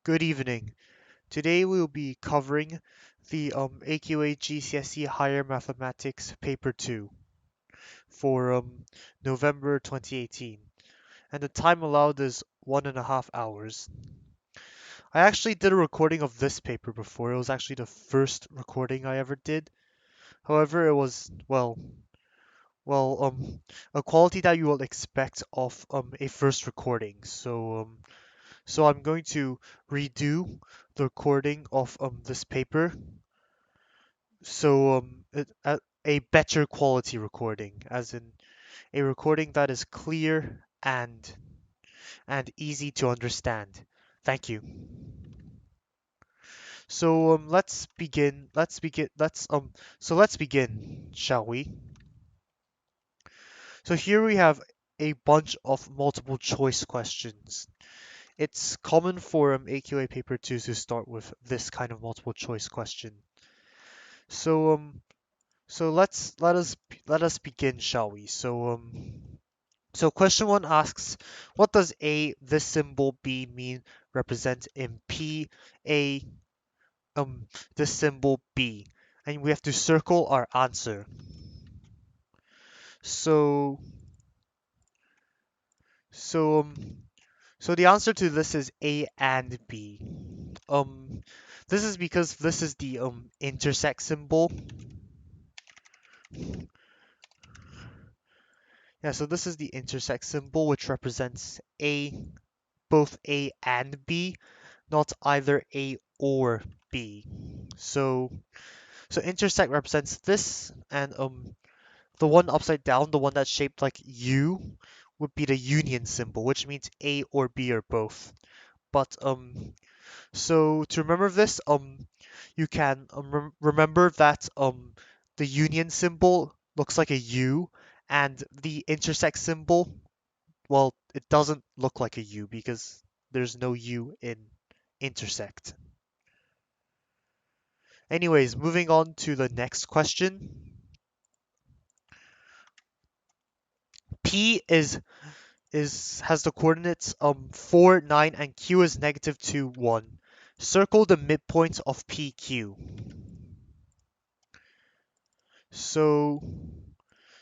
Good evening. Today we will be covering the AQA GCSE Higher Mathematics Paper 2 for November 2018, and the time allowed is 1.5 hours. I actually did a recording of this paper before. It was actually the first recording I ever did. However, it was, a quality that you will expect of a first recording. So I'm going to redo the recording of this paper, so a better quality recording, as in a recording that is clear and easy to understand. Thank you. So let's begin. Let's begin, shall we? So here we have a bunch of multiple choice questions. It's common for AQA paper 2 to start with this kind of multiple choice question. So so let us begin, shall we? So question one asks, what does A, this symbol B mean represent in P, A, um this symbol B? And we have to circle our answer. So so so the answer to this is A and B. Um this is because this is the intersect symbol. Yeah, so this is the intersect symbol which represents A, both A and B, not either A or B. So so intersect represents this, and the one upside down, the one that's shaped like U, would be the union symbol, which means A or B or both. But so to remember this, you can remember that the union symbol looks like a U, and the intersect symbol, well, it doesn't look like a U because there's no U in intersect. Anyways, moving on to the next question. P is has the coordinates 4, 9, and Q is -2, 1. Circle the midpoint of PQ. So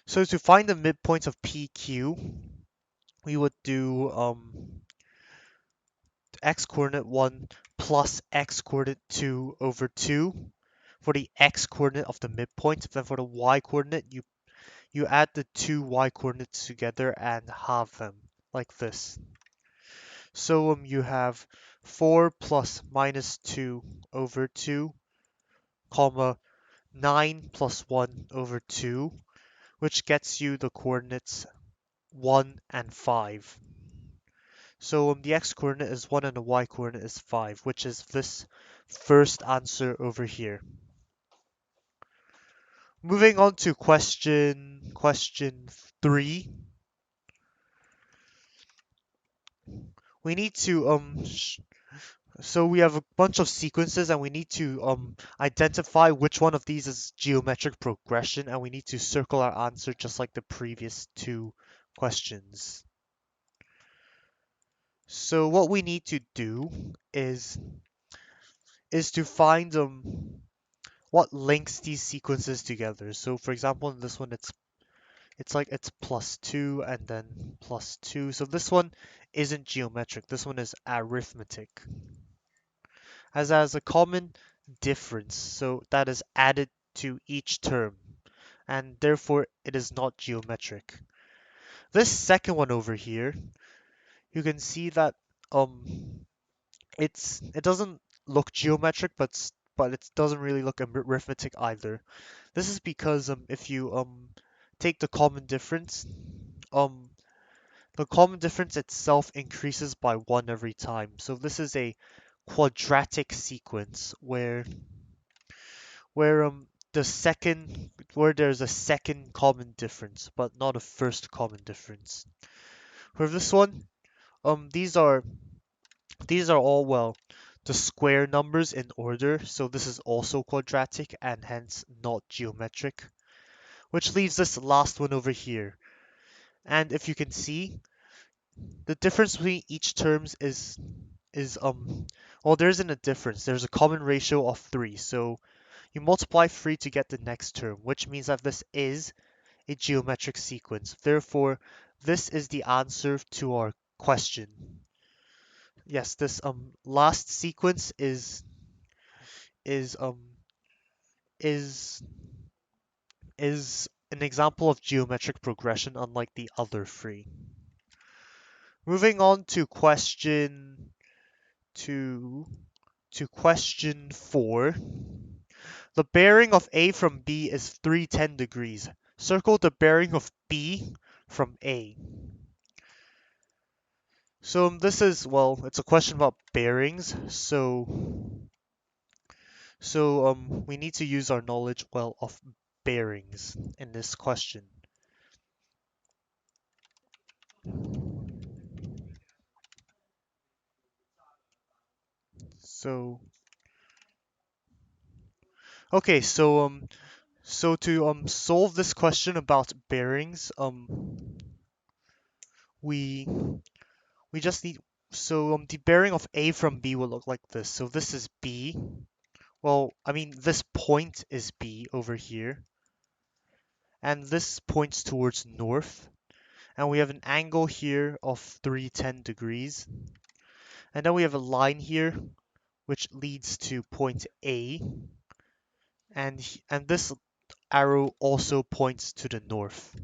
so to find the midpoint of PQ, we would do x coordinate 1 plus x coordinate 2 over 2 for the x coordinate of the midpoint. Then for the y coordinate, you add the two y coordinates together and halve them like this. So you have 4 plus -2 over 2, comma 9 plus 1 over 2, which gets you the coordinates 1 and 5. So the x coordinate is 1 and the y coordinate is 5, which is this first answer over here. Moving on to question 3. We need to so we have a bunch of sequences and we need to identify which one of these is geometric progression, and we need to circle our answer just like the previous two questions. So what we need to do is to find what links these sequences together. So for example, in this one it's +2 and then +2. So this one isn't geometric. This one is arithmetic. As has a common difference, so that is added to each term, and therefore it is not geometric. This second one over here, you can see that um it doesn't look geometric, but it doesn't really look arithmetic either. This is because if you take um the common difference itself increases by 1 every time. So this is a quadratic sequence where there's a second common difference, but not a first common difference. For this one, these are all, well, the square numbers in order, so this is also quadratic and hence not geometric, which leaves this last one over here. And if you can see, the difference between each terms is is well, there isn't a difference. There's a common ratio of 3. So you multiply 3 to get the next term, which means that this is a geometric sequence. Therefore, this is the answer to our question. Yes, this last sequence is is is an example of geometric progression unlike the other three. Moving on to to question 4. The bearing of A from B is 310 degrees. Circle the bearing of B from A. So this is, well, it's a question about bearings. So we need to use our knowledge, well, of bearings in this question. So okay, so to solve this question about bearings, we we just need, so the bearing of A from B will look like this. So this is B. Well, I mean this point is B over here, and this points towards north. And we have an angle here of 310 degrees. And then we have a line here which leads to point A, and this arrow also points to the north.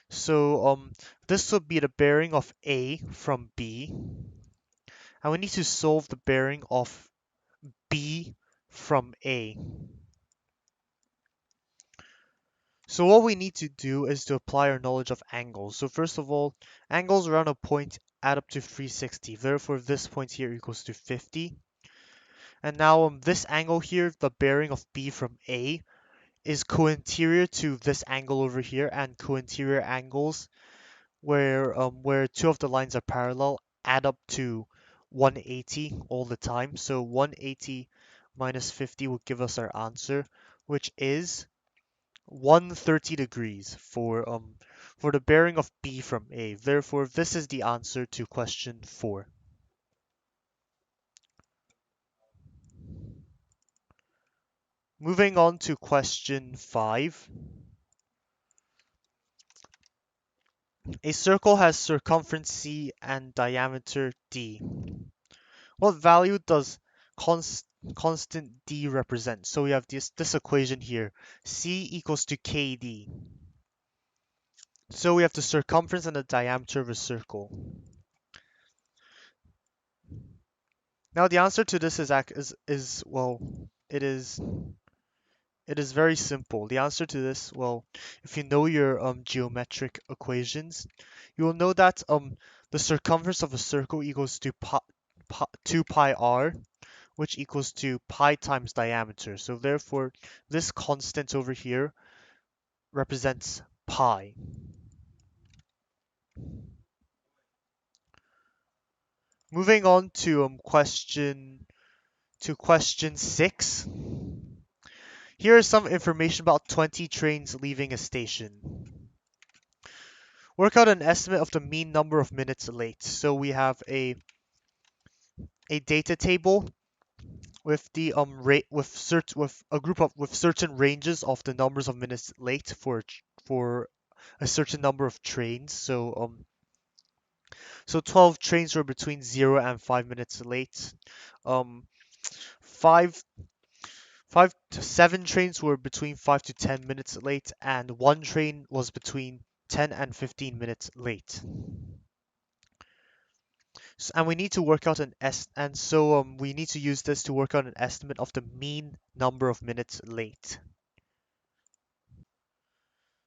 So this would be the bearing of A from B, and we need to solve the bearing of B from A. So what we need to do is to apply our knowledge of angles. So first of all, angles around a point add up to 360. Therefore, this point here equals to 50. And now this angle here, the bearing of B from A, is co-interior to this angle over here, and co-interior angles where two of the lines are parallel add up to 180 all the time. So 180 minus 50 will give us our answer, which is 130 degrees for the bearing of B from A. Therefore, this is the answer to question 4. Moving on to question 5. A circle has circumference C and diameter D. What value does constant D represent? So we have this equation here. C equals to KD. So we have the circumference and the diameter of a circle. Now the answer to this is well, it is it is very simple. The answer to this, well, if you know your geometric equations, you will know that the circumference of a circle equals to 2 pi r, which equals to pi times diameter. So therefore, this constant over here represents pi. Moving on to question 6. Here is some information about 20 trains leaving a station. Work out an estimate of the mean number of minutes late. So we have a data table with the rate with a group of with certain ranges of the numbers of minutes late for a certain number of trains. So 12 trains were between 0 and 5 minutes late. Um, 5 5 to 7 trains were between 5 to 10 minutes late, and one train was between 10 and 15 minutes late. And we need to work out we need to use this to work out an estimate of the mean number of minutes late.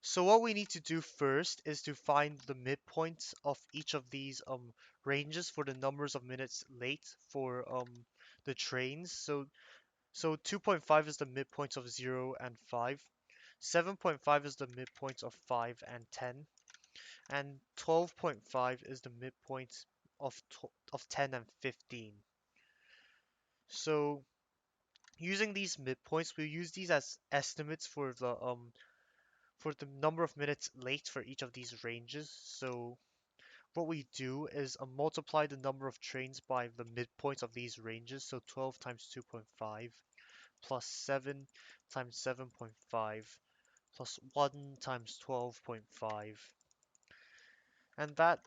So what we need to do first is to find the midpoints of each of these ranges for the numbers of minutes late for the trains. So 2.5 is the midpoint of 0 and 5. 7.5 is the midpoint of 5 and 10. And 12.5 is the midpoint of 10 and 15. So using these midpoints, we'll use these as estimates for the number of minutes late for each of these ranges. So what we do is multiply the number of trains by the midpoints of these ranges. So 12 times 2.5 plus 7 times 7.5 plus 1 times 12.5,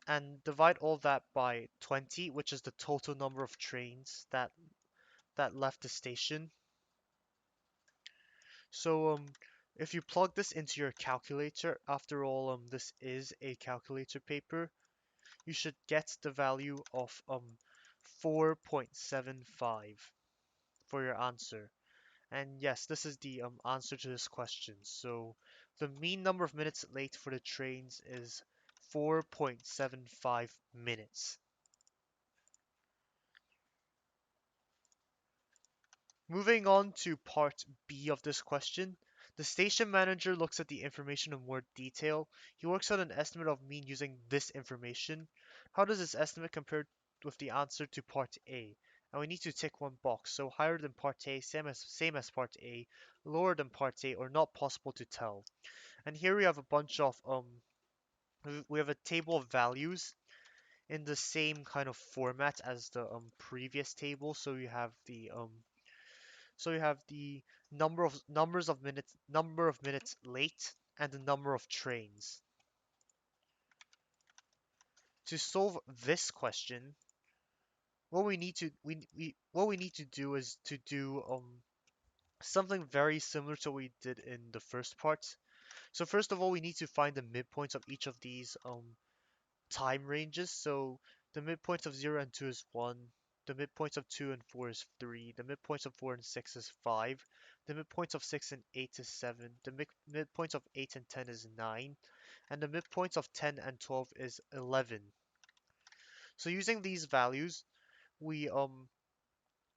and divide all that by 20, which is the total number of trains that left the station. So if you plug this into your calculator, after all, this is a calculator paper, you should get the value of 4.75 for your answer. And yes, this is the answer to this question. So the mean number of minutes late for the trains is 4.75 minutes. Moving on to part B of this question, the station manager looks at the information in more detail. He works out an estimate of mean using this information. How does this estimate compare with the answer to part A? And we need to tick one box. So higher than part A, same as part A, lower than part A, or not possible to tell. And here we have a bunch of we have a table of values in the same kind of format as the previous table. So you have the number of minutes late, and the number of trains. To solve this question, what we need to do is to do something very similar to what we did in the first part. So first of all, we need to find the midpoints of each of these time ranges. So the midpoints of 0 and 2 is 1. The midpoints of 2 and 4 is 3. The midpoints of 4 and 6 is 5. The midpoints of 6 and 8 is 7. The midpoints of 8 and 10 is 9. And the midpoints of 10 and 12 is 11. So using these values, we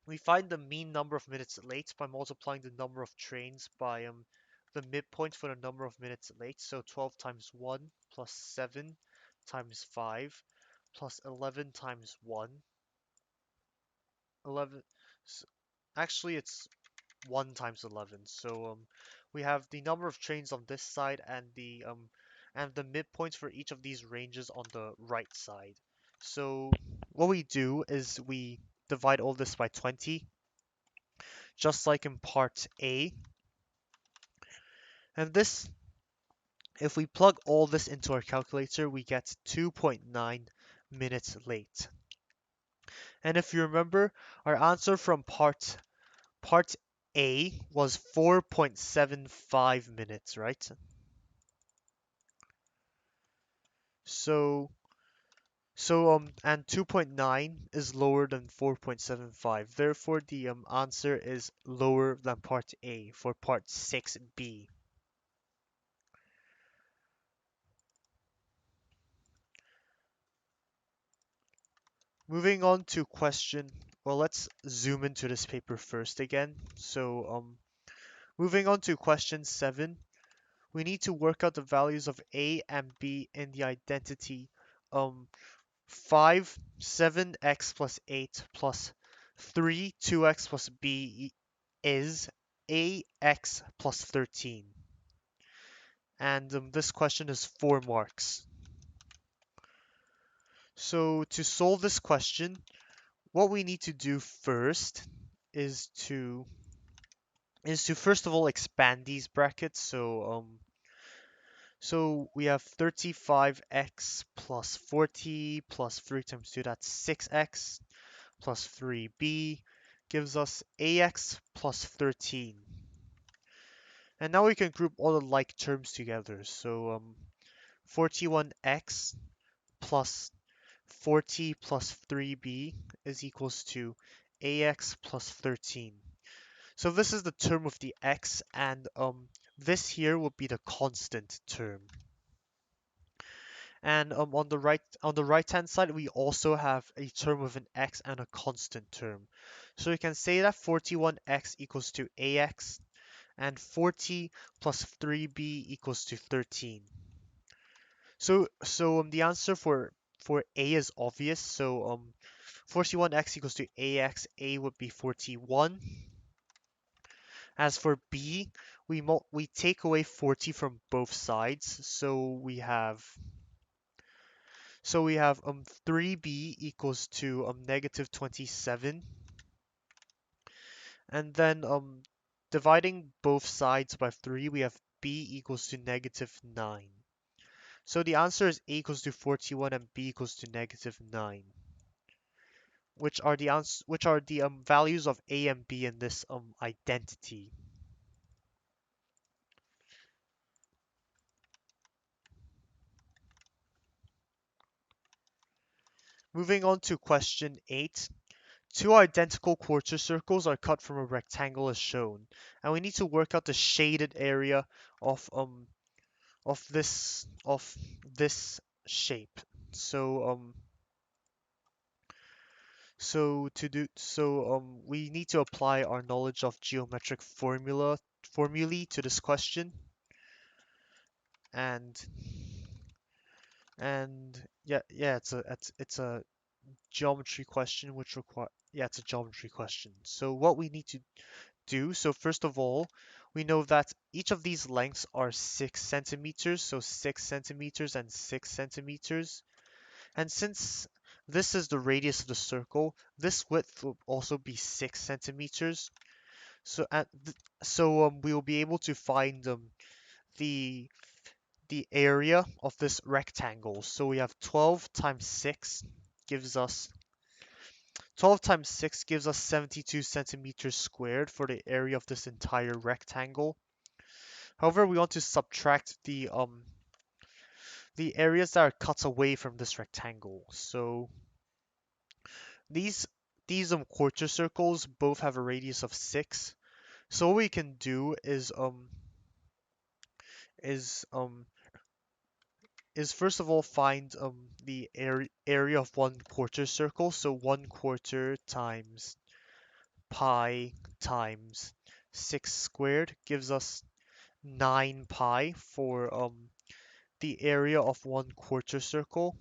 we find the mean number of minutes late by multiplying the number of trains by the midpoint for the number of minutes late. So 12 times 1 plus 7 times 5 plus 11 times 1. 11. Actually, it's 1 times 11. So we have the number of trains on this side and the midpoints for each of these ranges on the right side. So what we do is we divide all this by 20, just like in part A. And this, if we plug all this into our calculator, we get 2.9 minutes late. And if you remember, our answer from part A was 4.75 minutes, right? So and 2.9 is lower than 4.75. Therefore, the answer is lower than part A for part 6B. Moving on to question, well, let's zoom into this paper first again. So, moving on to question 7, we need to work out the values of A and B in the identity 5, 7x plus 8 plus 3, 2x plus b is ax plus 13. And this question is 4 marks. So to solve this question, what we need to do first is to first of all expand these brackets. So we have 35x plus 40 plus 3 times 2, that's 6x plus 3b gives us ax plus 13. And now we can group all the like terms together. So 41x plus 40 plus 3b is equals to ax plus 13. So this is the term with the x, and this here will be the constant term. And on the right hand side, we also have a term with an x and a constant term. So we can say that 41x equals to ax, and 40 plus 3b equals to 13. So the answer for a is obvious. So 41x equals to ax. A would be 41. As for b, we take away 40 from both sides. So So we have 3b equals to negative 27, and then dividing both sides by 3, we have b equals to negative 9. So the answer is a equals to 41 and b equals to negative 9, which are the values of a and b in this identity. Moving on to question 8. Two identical quarter circles are cut from a rectangle as shown, and we need to work out the shaded area of um of this shape. So we need to apply our knowledge of geometric formulae to this question, and yeah, it's a geometry question which require yeah, it's a geometry question. So what we need to do, so first of all, we know that each of these lengths are 6 centimeters, so 6 centimeters and 6 centimeters. And since this is the radius of the circle, this width will also be 6 centimeters. So we will be able to find the the area of this rectangle. So we have 12 times 6 gives us 72 centimeters squared for the area of this entire rectangle. However, we want to subtract the areas that are cut away from this rectangle. So these these quarter circles both have a radius of 6. So what we can do is um is first of all find the area of one quarter circle. So 1/4 times pi times 6 squared gives us 9 pi for the area of one quarter circle.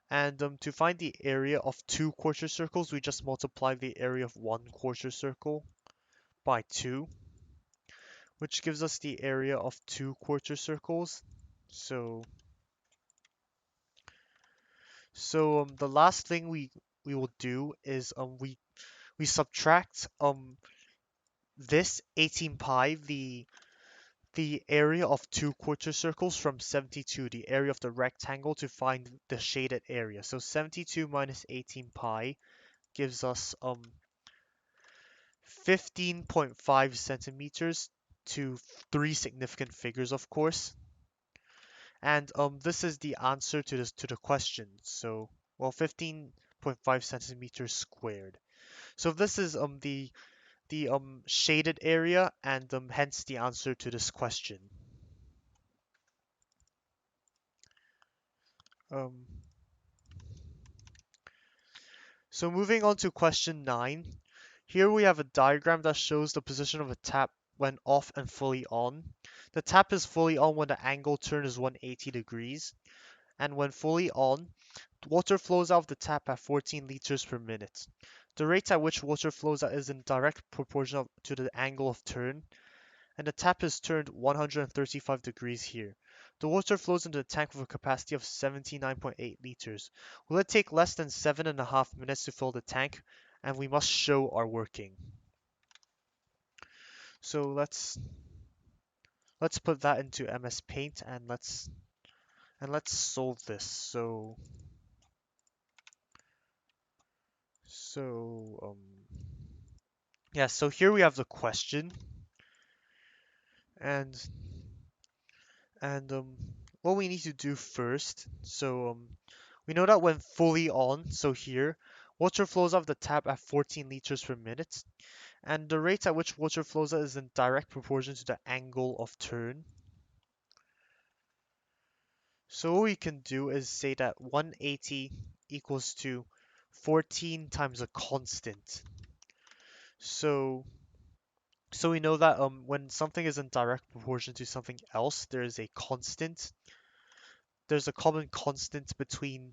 And to find the area of two quarter circles, we just multiply the area of one quarter circle by 2, which gives us the area of two quarter circles. So, the last thing we will do is we subtract this 18 pi, the area of two quarter circles, from 72, the area of the rectangle, to find the shaded area. So 72 minus 18 pi gives us 15.5 centimeters to three significant figures, of course. And this is the answer to the question. So, well, 15.5 centimeters squared. So this is the shaded area, and hence the answer to this question. Um, so moving on to question 9. Here we have a diagram that shows the position of a tap when off and fully on. The tap is fully on when the angle turn is 180 degrees, and when fully on, water flows out of the tap at 14 liters per minute. The rate at which water flows out is in direct proportion to the angle of turn, and the tap is turned 135 degrees here. The water flows into the tank with a capacity of 79.8 liters. Will it take less than 7.5 minutes to fill the tank? And we must show our working. So let's put that into MS Paint, and let's solve this. So yeah, so here we have the question, and and what we need to do first. So we know that when fully on, so here, water flows off the tap at 14 liters per minute, and the rate at which water flows out is in direct proportion to the angle of turn. So what we can do is say that 180 equals to 14 times a constant. So we know that when something is in direct proportion to something else, there is a constant. There's a common constant between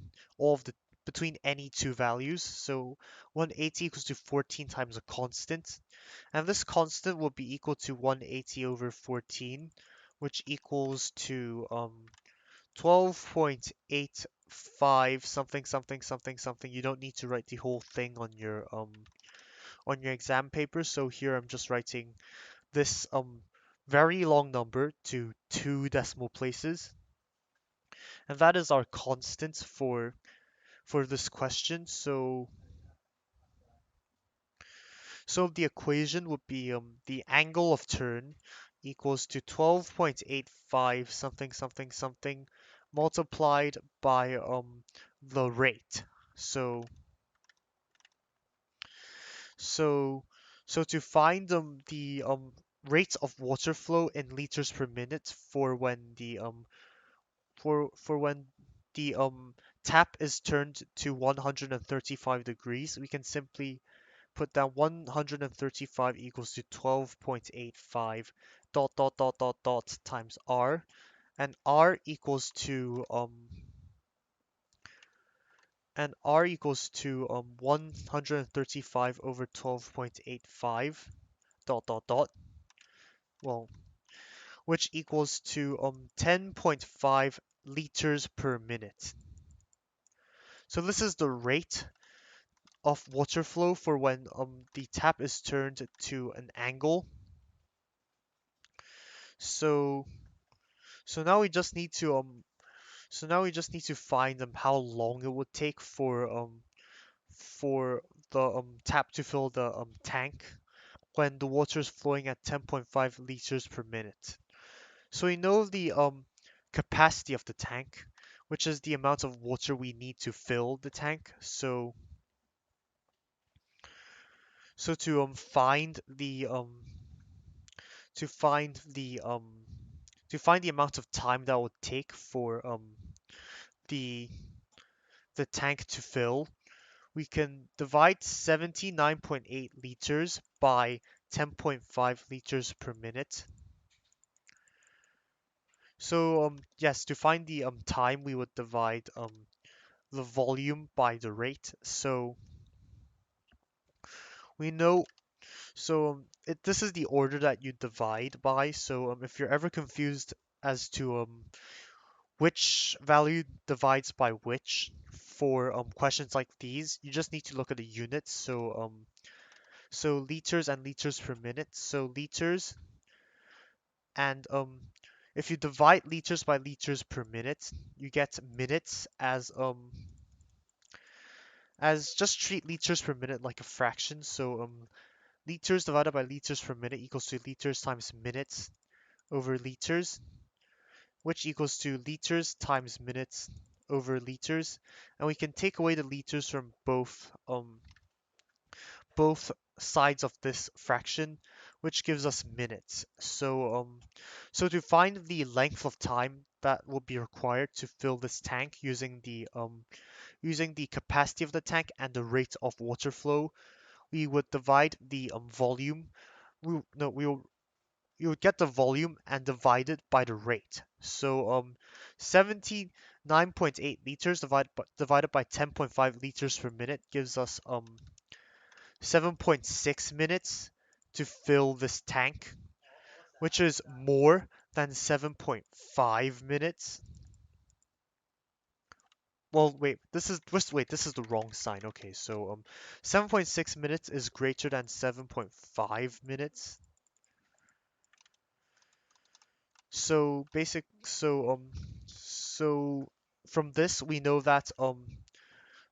between any two values. So 180 equals to 14 times a constant, and this constant will be equal to 180 over 14, which equals to 12.8 5 something something something something. You don't need to write the whole thing on your exam paper. So here I'm just writing this very long number to 2 decimal places, and that is our constant for this question. So the equation would be the angle of turn equals to 12.85 something something something multiplied by the rate. So so so to find the rate of water flow in liters per minute for when the tap is turned to 135 degrees, we can simply put down 135 equals to 12.85 dot times R, and R equals to 135 over 12.85 dot, well, which equals to 10.5 liters per minute. So this is the rate of water flow for when the tap is turned to an angle. So so now we just need to find how long it would take for the tap to fill the tank when the water is flowing at 10.5 liters per minute. So we know the capacity of the tank, which is the amount of water we need to fill the tank. So to find the amount of time that would take for the tank to fill, we can divide 79.8 liters by 10.5 liters per minute. So yes, to find the time, we would divide the volume by the rate. So we know this is the order that you divide by. So if you're ever confused as to which value divides by which for questions like these, you just need to look at the units. So liters and liters per minute. So liters and if you divide liters by liters per minute, you get minutes as just treat liters per minute like a fraction. So liters divided by liters per minute equals to liters times minutes over liters, which equals to liters times minutes over liters. And we can take away the liters from both sides of this fraction, which gives us minutes. So to find the length of time that will be required to fill this tank using the capacity of the tank and the rate of water flow, we would divide the volume. We no we will You would get the volume and divide it by the rate. So 79.8 liters divided by 10.5 liters per minute gives us 7.6 minutes to fill this tank, which is more than 7.5 minutes. Well, this is the wrong sign. Okay, so 7.6 minutes is greater than 7.5 minutes. So from this we know that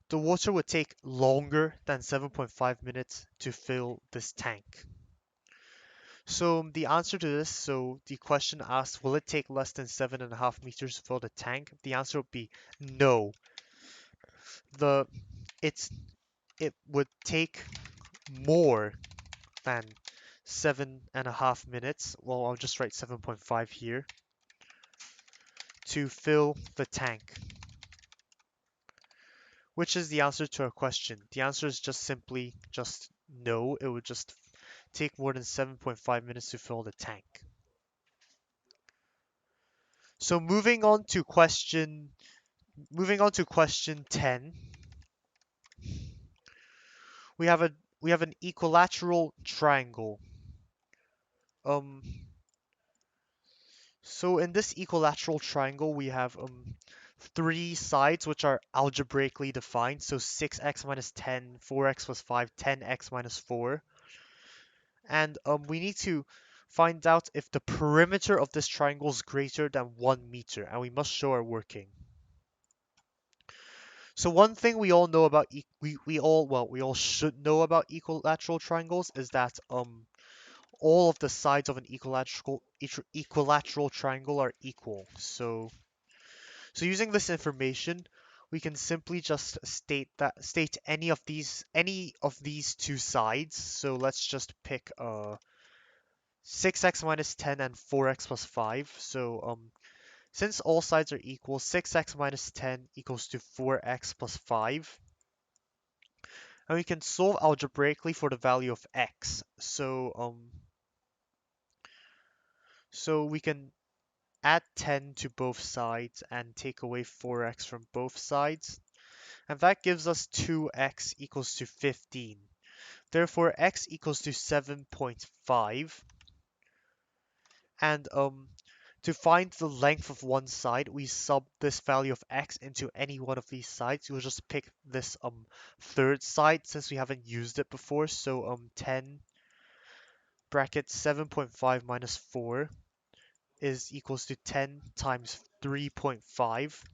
the water would take longer than 7.5 minutes to fill this tank. So the answer to this, so the question asks, will it take less than 7.5 meters to fill the tank? The answer would be no. The it's it would take more than 7.5 minutes. Well, I'll just write 7.5 here to fill the tank. Which is the answer to our question? The answer is just simply just no. It would just take more than 7.5 minutes to fill the tank. So moving on to question 10. We have a we have an equilateral triangle. So in this equilateral triangle we have three sides which are algebraically defined. So 6x minus 10, 4x plus 5, 10x minus 4. And we need to find out if the perimeter of this triangle is greater than 1 meter, and we must show our working. So one thing we all know about we all should know about equilateral triangles is that all of the sides of an equilateral triangle are equal. So using this information, we can simply just state any of these two sides. So let's just pick 6x minus 10 and 4x plus 5. So since all sides are equal, 6x minus 10 equals to 4x plus 5. And we can solve algebraically for the value of x. So we can add 10 to both sides and take away 4x from both sides. And that gives us 2x equals to 15. Therefore, x equals to 7.5. And to find the length of one side, we sub this value of x into any one of these sides. We'll just pick this third side since we haven't used it before. So 10 bracket 7.5 minus 4 is equals to 10 times 3.5.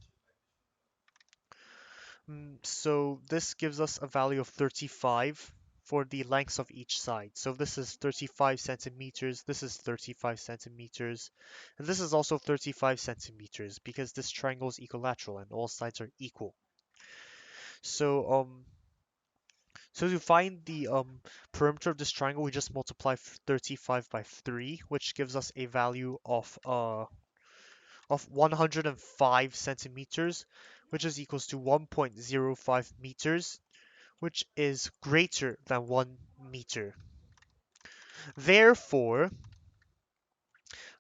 So this gives us a value of 35 for the lengths of each side. So this is 35 centimeters, this is 35 centimeters, and this is also 35 centimeters because this triangle is equilateral and all sides are equal. So so to find the perimeter of this triangle, we just multiply 35 by 3, which gives us a value of 105 centimeters, which is equals to 1.05 meters, which is greater than 1 meter. Therefore,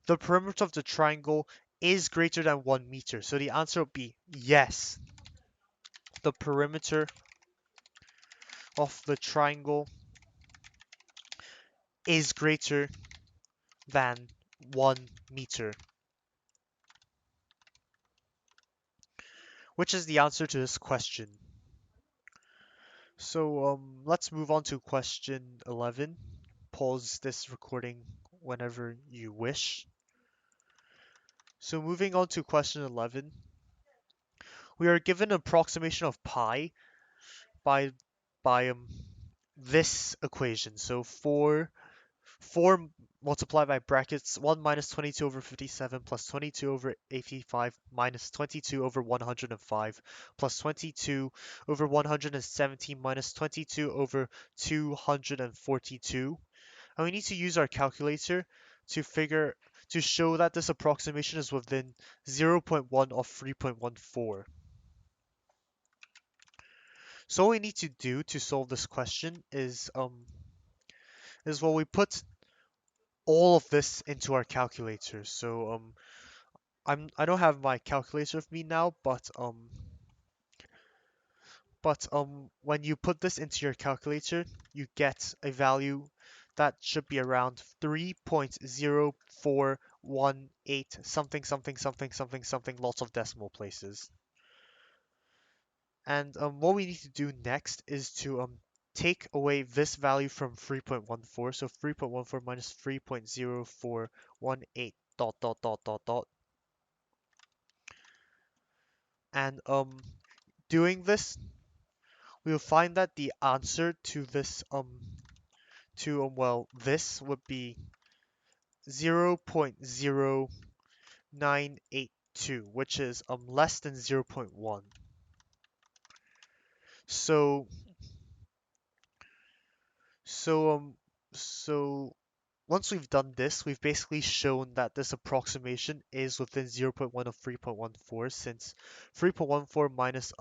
the perimeter of the triangle is greater than 1 meter. So the answer would be yes. The perimeter of the triangle is greater than 1 meter, which is the answer to this question. So let's move on to question 11. Pause this recording whenever you wish. So moving on to question 11, we are given an approximation of pi by this equation. So 4 multiplied by brackets 1 minus 22 over 57 plus 22 over 85 minus 22 over 105 plus 22 over 117 minus 22 over 242. And we need to use our calculator to show that this approximation is within 0.1 of 3.14. So what we need to do to solve this question is we put all of this into our calculator. So I don't have my calculator with me now, but when you put this into your calculator, you get a value that should be around 3.0418 something something something something something, lots of decimal places. And what we need to do next is to take away this value from 3.14. So 3.14 minus 3.0418 dot dot dot dot dot. And doing this, we will find that the answer to this this would be 0.0982, which is less than 0.1. So so um so once we've done this, we've basically shown that this approximation is within 0.1 of 3.14, since 3.14 minus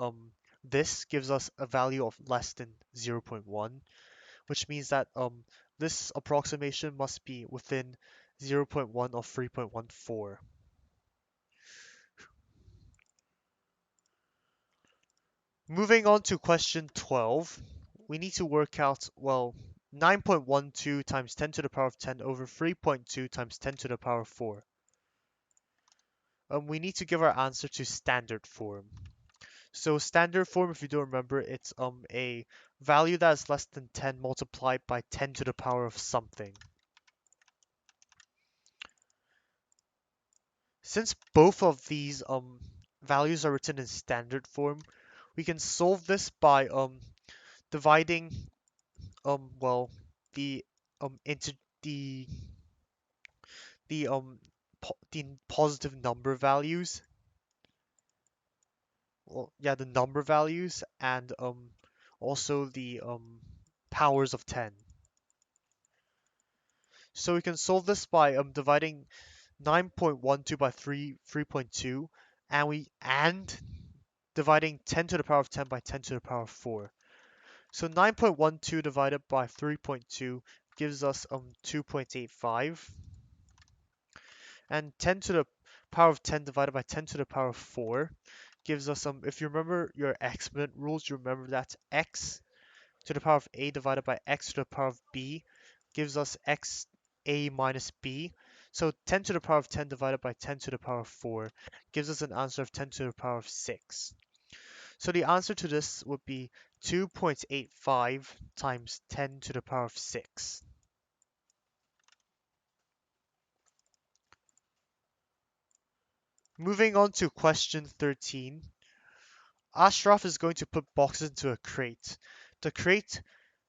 this gives us a value of less than 0.1, which means that this approximation must be within 0.1 of 3.14. Moving on to question 12, we need to work out, 9.12 times 10 to the power of 10 over 3.2 times 10 to the power of 4. we need to give our answer to standard form. So standard form, if you don't remember, it's a value that is less than 10 multiplied by 10 to the power of something. Since both of these values are written in standard form, we can solve this by dividing well the into the the positive number values. Well, yeah, the number values and also the powers of 10. So we can solve this by dividing 9.12 by 3.2, and dividing 10 to the power of 10 by 10 to the power of 4. So 9.12 divided by 3.2 gives us 2.85, and 10 to the power of 10 divided by 10 to the power of 4 gives us if you remember your exponent rules, you remember that x to the power of a divided by x to the power of b gives us x a minus b. So 10 to the power of 10 divided by 10 to the power of 4 gives us an answer of 10 to the power of 6. So the answer to this would be 2.85 times 10 to the power of 6. Moving on to question 13. Ashraf is going to put boxes into a crate. The crate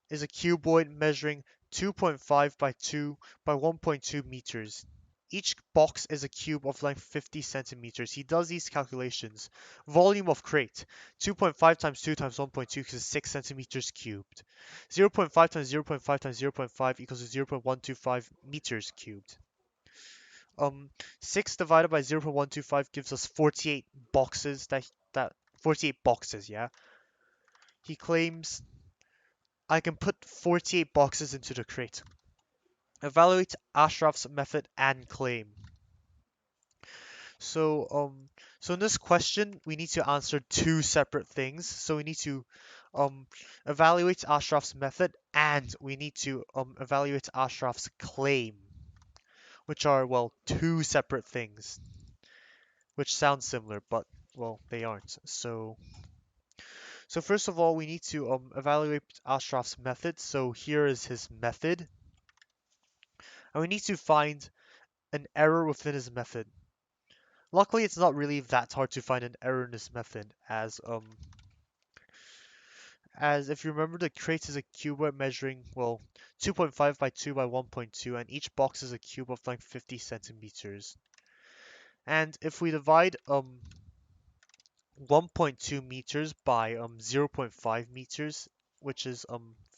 is a cuboid measuring 2.5 by 2 by 1.2 meters. Each box is a cube of length 50 centimeters. He does these calculations. Volume of crate, 2.5 times 2 times 1.2 is 6 centimeters cubed. 0.5 times 0.5 times 0.5 equals to 0.125 meters cubed. 6 divided by 0.125 gives us 48 boxes. That 48 boxes, yeah. He claims I can put 48 boxes into the crate. Evaluate Ashraf's method and claim. So, so in this question, we need to answer two separate things. So we need to evaluate Ashraf's method, and we need to evaluate Ashraf's claim, which are, well, two separate things, which sound similar, but, well, they aren't. So first of all, we need to evaluate Ashraf's method. So here is his method, and we need to find an error within his method. Luckily, it's not really that hard to find an error in this method, as if you remember, the crate is a cuboid measuring, well, 2.5 by 2 by 1.2, and each box is a cube of length 50 centimeters. And if we divide 1.2 meters by 0.5 meters, which is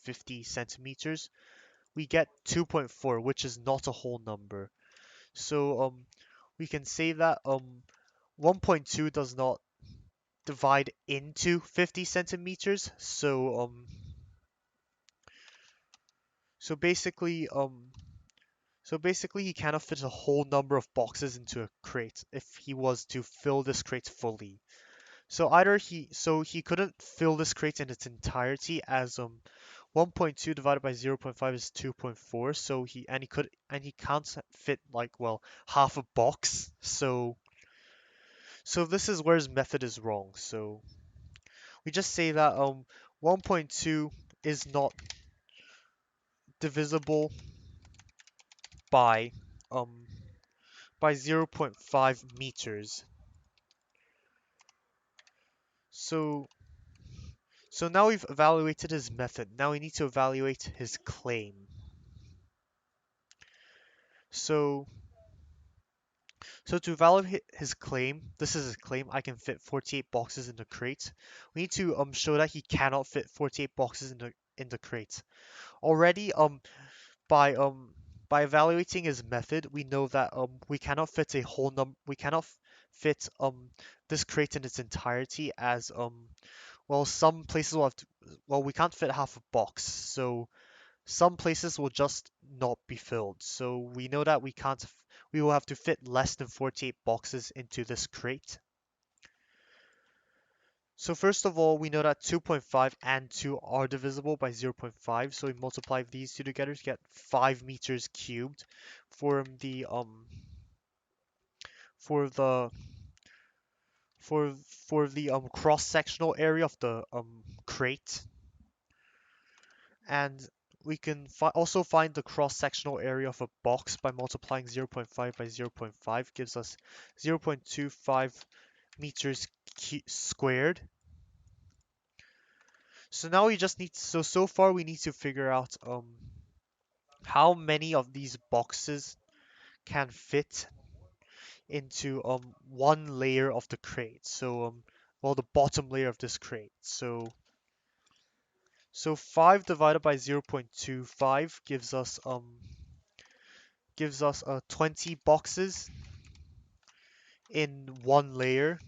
50 centimeters, we get 2.4, which is not a whole number. So we can say that 1.2 does not divide into 50 centimeters. So basically he cannot fit a whole number of boxes into a crate if he was to fill this crate fully. So he couldn't fill this crate in its entirety, as 1.2 divided by 0.5 is 2.4. So he can't fit, like, well, half a box. So this is where his method is wrong. So we just say that 1.2 is not divisible by um by 0.5 meters. So so now we've evaluated his method. Now we need to evaluate his claim. So so to evaluate his claim, this is his claim, I can fit 48 boxes in the crate. We need to show that he cannot fit 48 boxes in the crate. Already by evaluating his method, we know that we cannot fit this crate in its entirety, as well, some places will have to, well, we can't fit half a box, so some places will just not be filled. So we know that we will have to fit less than 48 boxes into this crate. So first of all, we know that 2.5 and 2 are divisible by 0.5, so we multiply these two together to get 5 meters cubed for the for for the cross-sectional area of the crate, and we can also find the cross-sectional area of a box by multiplying 0.5 by 0.5 gives us 0.25 meters squared. So now we just need so far we need to figure out how many of these boxes can fit into one layer of the crate. So well, the bottom layer of this crate. So 5 divided by 0.25 gives us 20 boxes in one layer.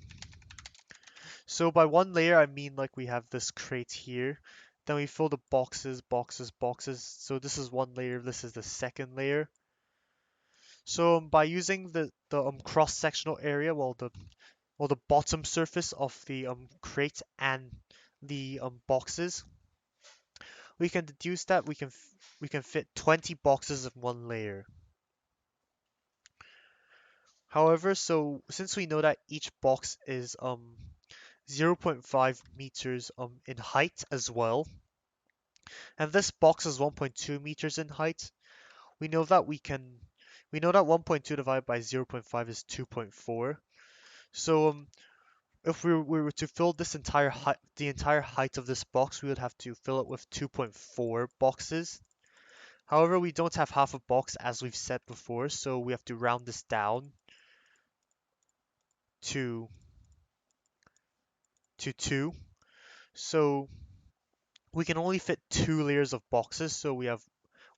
So by one layer I mean like we have this crate here. Then we fill the boxes, boxes, boxes. So this is one layer, this is the second layer. So by using the cross-sectional area, well the bottom surface of the crate and the boxes, we can deduce that we can fit 20 boxes in one layer. However, so since we know that each box is 0.5 meters in height as well, and this box is 1.2 meters in height, we know that 1.2 divided by 0.5 is 2.4. So if we were to fill this entire height, the entire height of this box, we would have to fill it with 2.4 boxes. However, we don't have half a box as we've said before, so we have to round this down to 2. So we can only fit 2 layers of boxes, so we have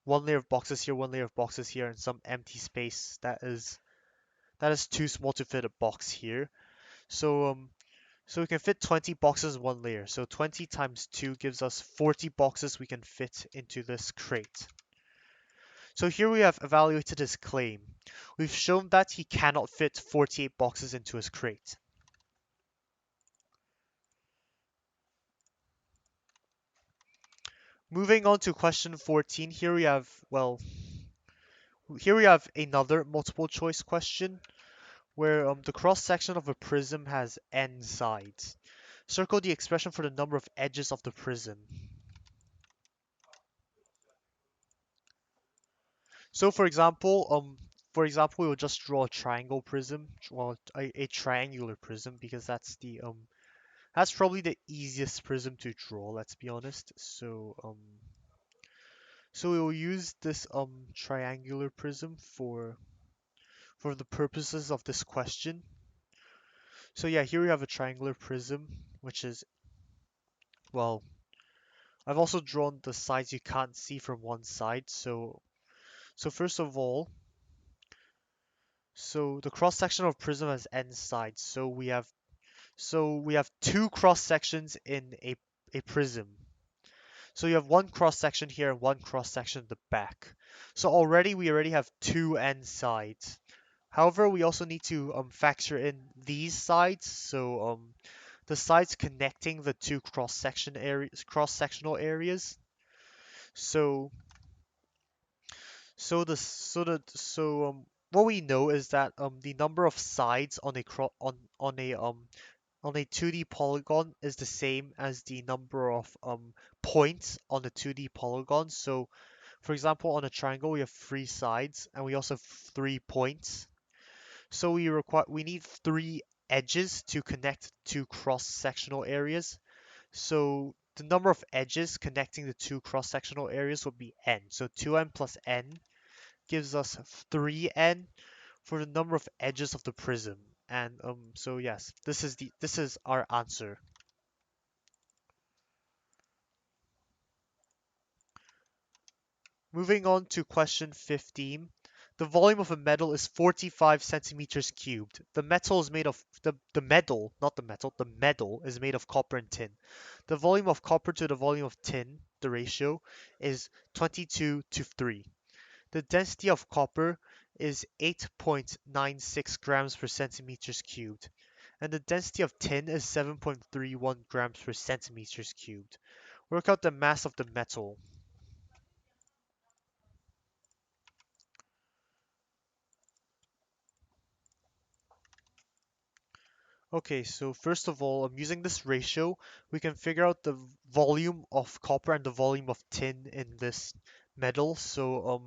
one layer of boxes here, one layer of boxes here, and some empty space that is too small to fit a box here. So we can fit 20 boxes in one layer. So 20 times 2 gives us 40 boxes we can fit into this crate. So here we have evaluated his claim. We've shown that he cannot fit 48 boxes into his crate. Moving on to question 14, here we have another multiple choice question where the cross section of a prism has n sides. Circle the expression for the number of edges of the prism. So we'll just draw a triangle prism, well, a triangular prism, because that's probably the easiest prism to draw, let's be honest. So we will use this triangular prism for the purposes of this question. So yeah, here we have a triangular prism, which is, well, I've also drawn the sides you can't see from one side. So first of all, so the cross section of prism has n sides. So we have two cross sections in a prism. So you have one cross section here and one cross section at the back. So we already have two n sides. However, we also need to factor in these sides. So the sides connecting the two cross-sectional areas. So what we know is that the number of sides on a 2D polygon is the same as the number of points on the 2D polygon. So for example, on a triangle we have 3 sides and we also have 3 points. So we need 3 edges to connect two cross-sectional areas. So the number of edges connecting the two cross-sectional areas would be n. So 2n plus n gives us 3n for the number of edges of the prism. And so yes, this is our answer. Moving on to question 15. The volume of a metal is 45 centimeters cubed. The metal is made of the metal, not the metal, the metal is made of copper and tin. The volume of copper to the volume of tin, the ratio, is 22 to 3. The density of copper is 8.96 grams per centimeters cubed, and the density of tin is 7.31 grams per centimeters cubed. Work out the mass of the metal. Okay, so first of all, using this ratio, we can figure out the volume of copper and the volume of tin in this metal. So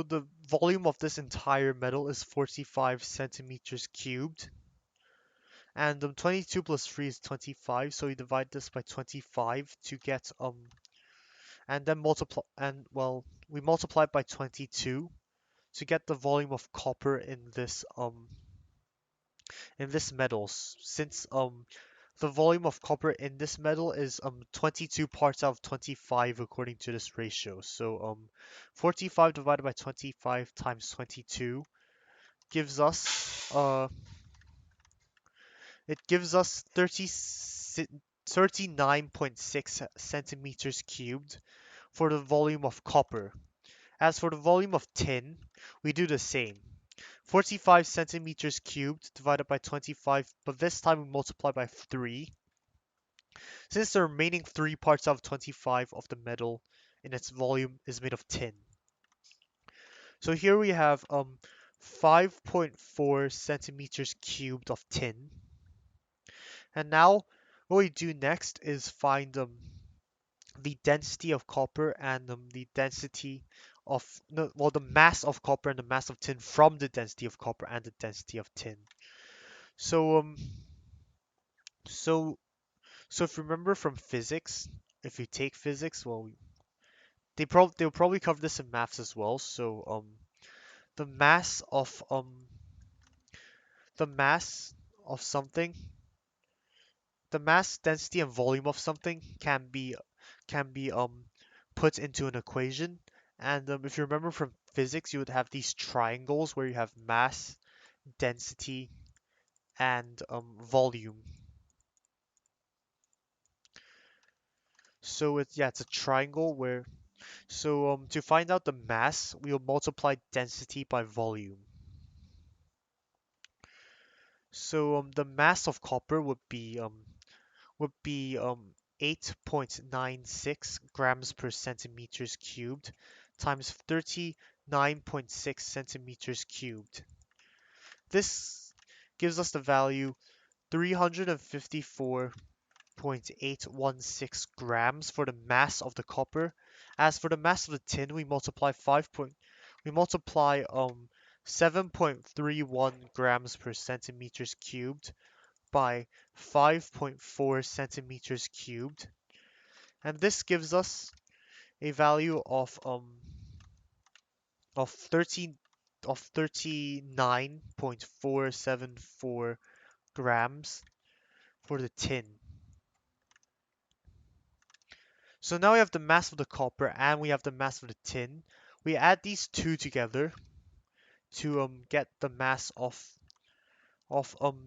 the volume of this entire metal is 45 centimeters cubed, and 22 plus 3 is 25. So we divide this by 25 to get and then multiply and well, we multiply it by 22 to get the volume of copper in this metal. Since the volume of copper in this metal is 22 parts out of 25 according to this ratio. So 45 divided by 25 times 22 gives us it gives us 39.6 centimeters cubed for the volume of copper. As for the volume of tin, we do the same. 45 centimeters cubed divided by 25, but this time we multiply by 3. Since the remaining 3 parts out of 25 of the metal in its volume is made of tin. So here we have 5.4 centimeters cubed of tin. And now what we do next is find the density of copper and the density of no, well the mass of copper and the mass of tin from the density of copper and the density of tin. So so so if you remember from physics, if you take physics, well they'll probably cover this in maths as well. So the mass of the mass of something, the mass, density, and volume of something can be put into an equation. And if you remember from physics, you would have these triangles where you have mass, density, and volume. So it's a triangle where to find out the mass, we'll multiply density by volume. So the mass of copper would be 8.96 grams per centimeters cubed times 39.6 centimeters cubed. This gives us the value 354.816 grams for the mass of the copper. As for the mass of the tin, we multiply 7.31 grams per centimeters cubed by 5.4 centimeters cubed, and this gives us a value of 39.474 grams for the tin. So now we have the mass of the copper and we have the mass of the tin. We add these two together to get the mass of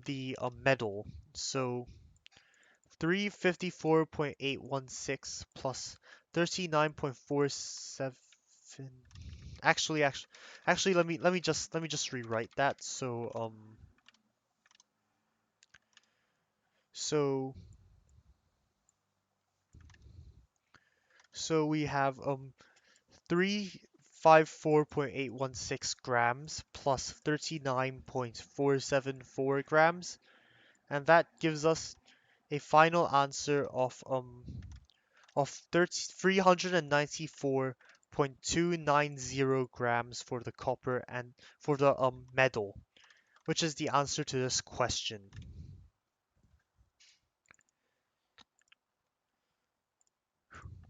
the metal. So 354.816 plus 39.47. Actually, let me just rewrite that. So so we have 354.816 grams plus 39.474 grams, and that gives us a final answer of 394.290 grams for the copper and for the metal, which is the answer to this question.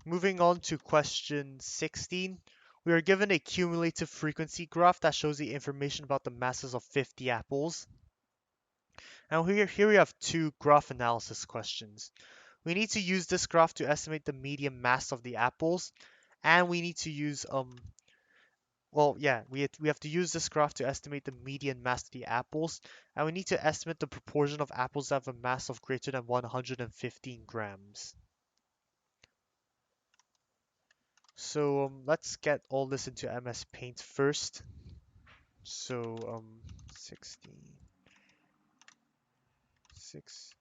Moving on to question 16, we are given a cumulative frequency graph that shows the information about the masses of 50 apples. Now here we have two graph analysis questions. We need to use this graph to estimate the median mass of the apples, and we need to use we have to use this graph to estimate the median mass of the apples, and we need to estimate the proportion of apples that have a mass of greater than 115 grams. So let's get all this into MS Paint first. So 16, 6,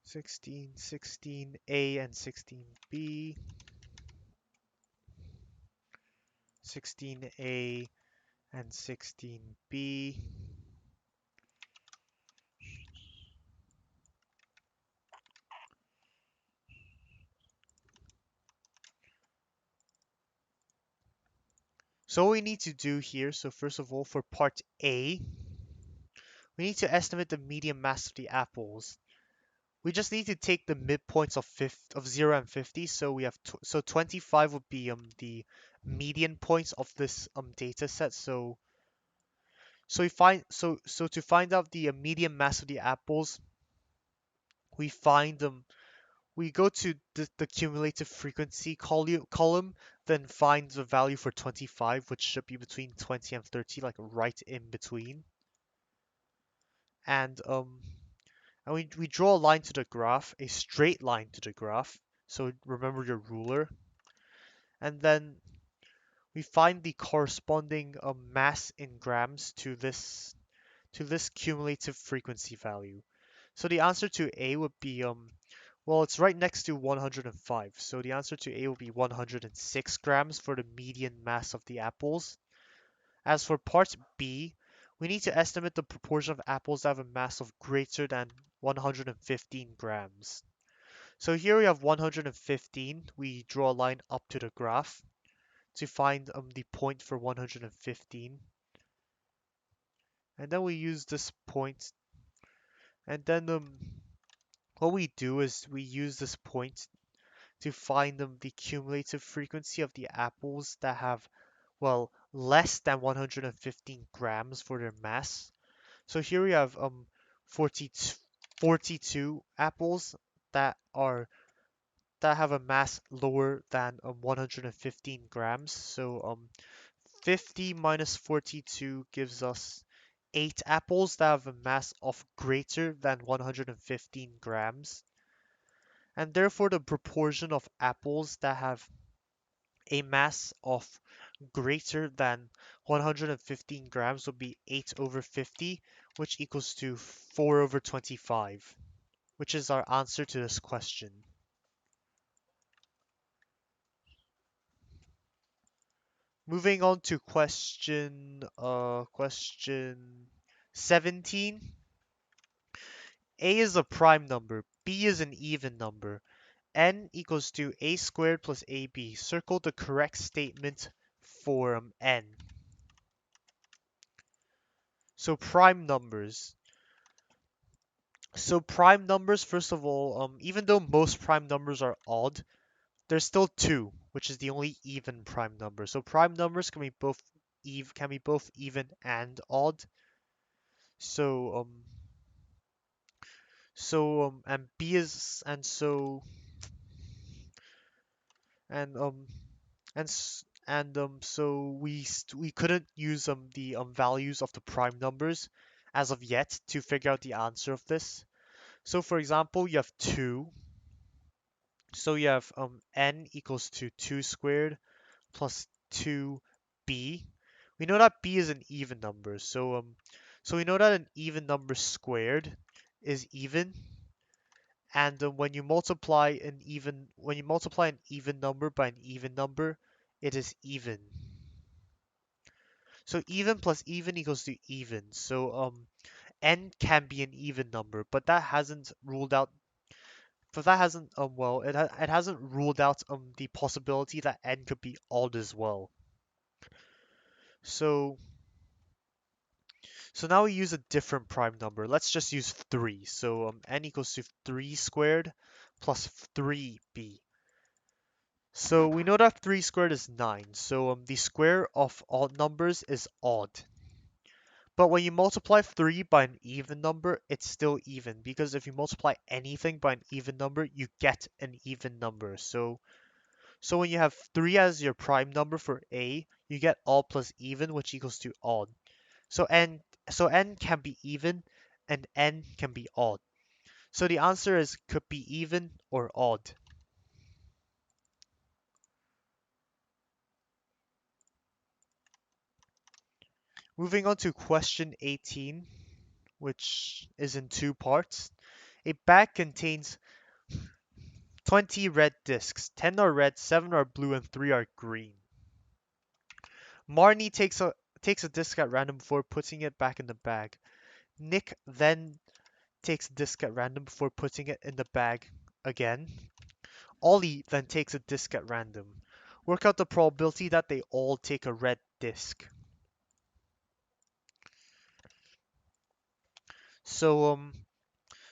16, 16A and 16B, 16A and 16B. So what we need to do here, so first of all, for part A, we need to estimate the median mass of the apples. We just need to take the midpoints of 0 and 50. So we have so 25 would be the median points of this data set. So to find out the median mass of the apples, we find them. We go to the cumulative frequency column, then find the value for 25, which should be between 20 and 30, like right in between. And we draw a line to the graph, a straight line to the graph. So remember your ruler. And then we find the corresponding mass in grams to this cumulative frequency value. So the answer to A would be well, it's right next to 105. So the answer to A would be 106 grams for the median mass of the apples. As for part B, we need to estimate the proportion of apples that have a mass of greater than 115 grams. So here we have 115. We draw a line up to the graph to find the point for 115. And then we use this point. And then what we do is we use this point to find the cumulative frequency of the apples that have, well, less than 115 grams for their mass. So here we have 42 apples that are that have a mass lower than 115 grams. So 50 minus 42 gives us 8 apples that have a mass of greater than 115 grams. And therefore the proportion of apples that have a mass of greater than 115 grams would be 8 over 50, which equals to 4 over 25, which is our answer to this question. Moving on to question 17. A is a prime number, B is an even number, n equals to a squared plus ab. Circle the correct statement for n. So prime numbers. So prime numbers, first of all, even though most prime numbers are odd, there's still 2, which is the only even prime number. So prime numbers can be both even and odd. So and b is and so and so we couldn't use the values of the prime numbers as of yet to figure out the answer of this. So for example, you have 2. So you have n equals to 2 squared plus 2b. We know that b is an even number, so we know that an even number squared is even, and when you multiply an even number by an even number, it is even. So even plus even equals to even. So n can be an even number, but that hasn't ruled out. But that hasn't it hasn't ruled out the possibility that n could be odd as well. So So now we use a different prime number. Let's just use 3. So n equals to 3 squared plus 3b. So we know that 3 squared is 9. So the square of odd numbers is odd. But when you multiply 3 by an even number, it's still even. Because if you multiply anything by an even number, you get an even number. So when you have 3 as your prime number for a, you get odd plus even, which equals to odd. So n can be even and n can be odd. So the answer is could be even or odd. Moving on to question 18, which is in 2 parts. A bag contains 20 red discs. 10 are red, 7 are blue, and 3 are green. Marnie takes a disc at random before putting it back in the bag. Nick then takes a disc at random before putting it in the bag again. Ollie then takes a disc at random. Work out the probability that they all take a red disk. So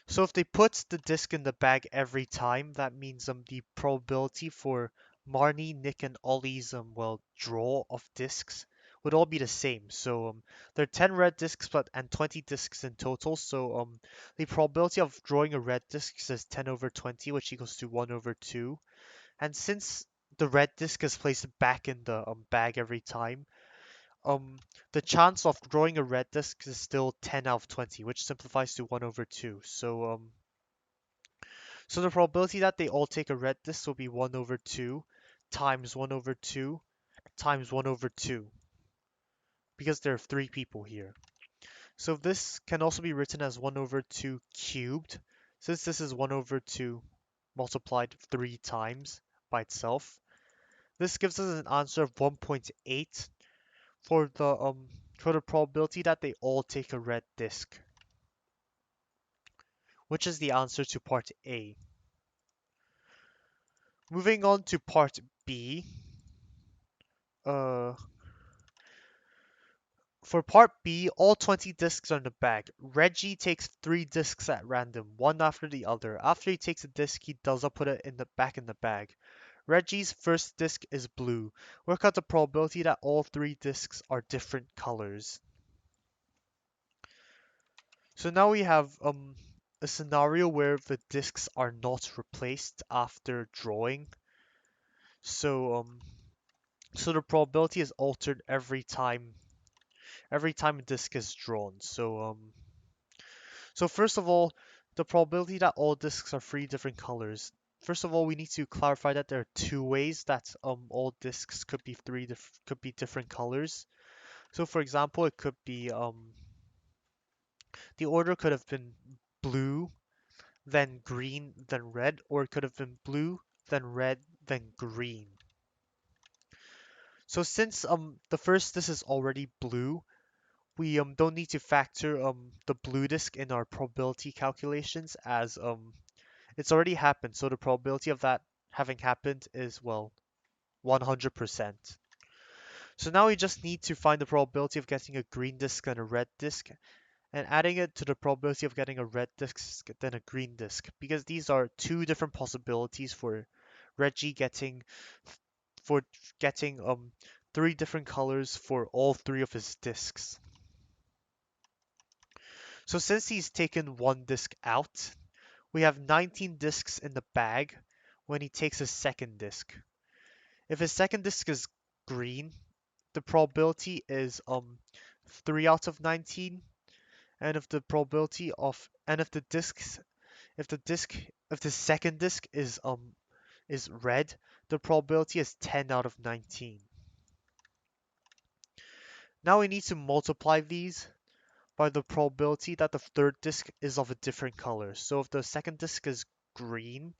so if they put the disk in the bag every time, that means the probability for Marnie, Nick, and Ollie's well draw of disks would all be the same. So there are 10 red disks and 20 disks in total. So the probability of drawing a red disk is 10 over 20, which equals to 1 over 2. And since the red disk is placed back in the bag every time, um the chance of drawing a red disk is still 10 out of 20, which simplifies to 1 over 2. So the probability that they all take a red disk will be 1 over 2 times 1 over 2 times 1 over 2, because there are 3 people here. So this can also be written as 1 over 2 cubed, since this is 1 over 2 multiplied 3 times by itself. This gives us an answer of 1.8 for the probability that they all take a red disk, which is the answer to part A. Moving on to part B. Uh, for part B, all 20 discs are in the bag. Reggie takes 3 discs at random, one after the other. After he takes a disc, he does not put it back in the bag. Reggie's first disc is blue. Work out the probability that all 3 discs are different colors. So now we have a scenario where the discs are not replaced after drawing. So the probability is altered every time a disc is drawn. So first of all, the probability that all discs are 3 different colors. First of all, we need to clarify that there are 2 ways that all discs could be different colors. So for example, it could be the order could have been blue, then green, then red, or it could have been blue, then red, then green. So since the first disc is already blue, we don't need to factor the blue disk in our probability calculations, as it's already happened, so the probability of that having happened is, well, 100%. So now we just need to find the probability of getting a green disk and a red disk, and adding it to the probability of getting a red disk then a green disk, because these are 2 different possibilities for Reggie for getting 3 different colors for all 3 of his disks. So since he's taken 1 disk out, we have 19 disks in the bag when he takes his second disk. If his second disk is green, the probability is 3 out of 19, and if the probability of and if the disks if the disk if the second disk is red, the probability is 10 out of 19. Now we need to multiply these by the probability that the third disk is of a different color. So if the second disk is green,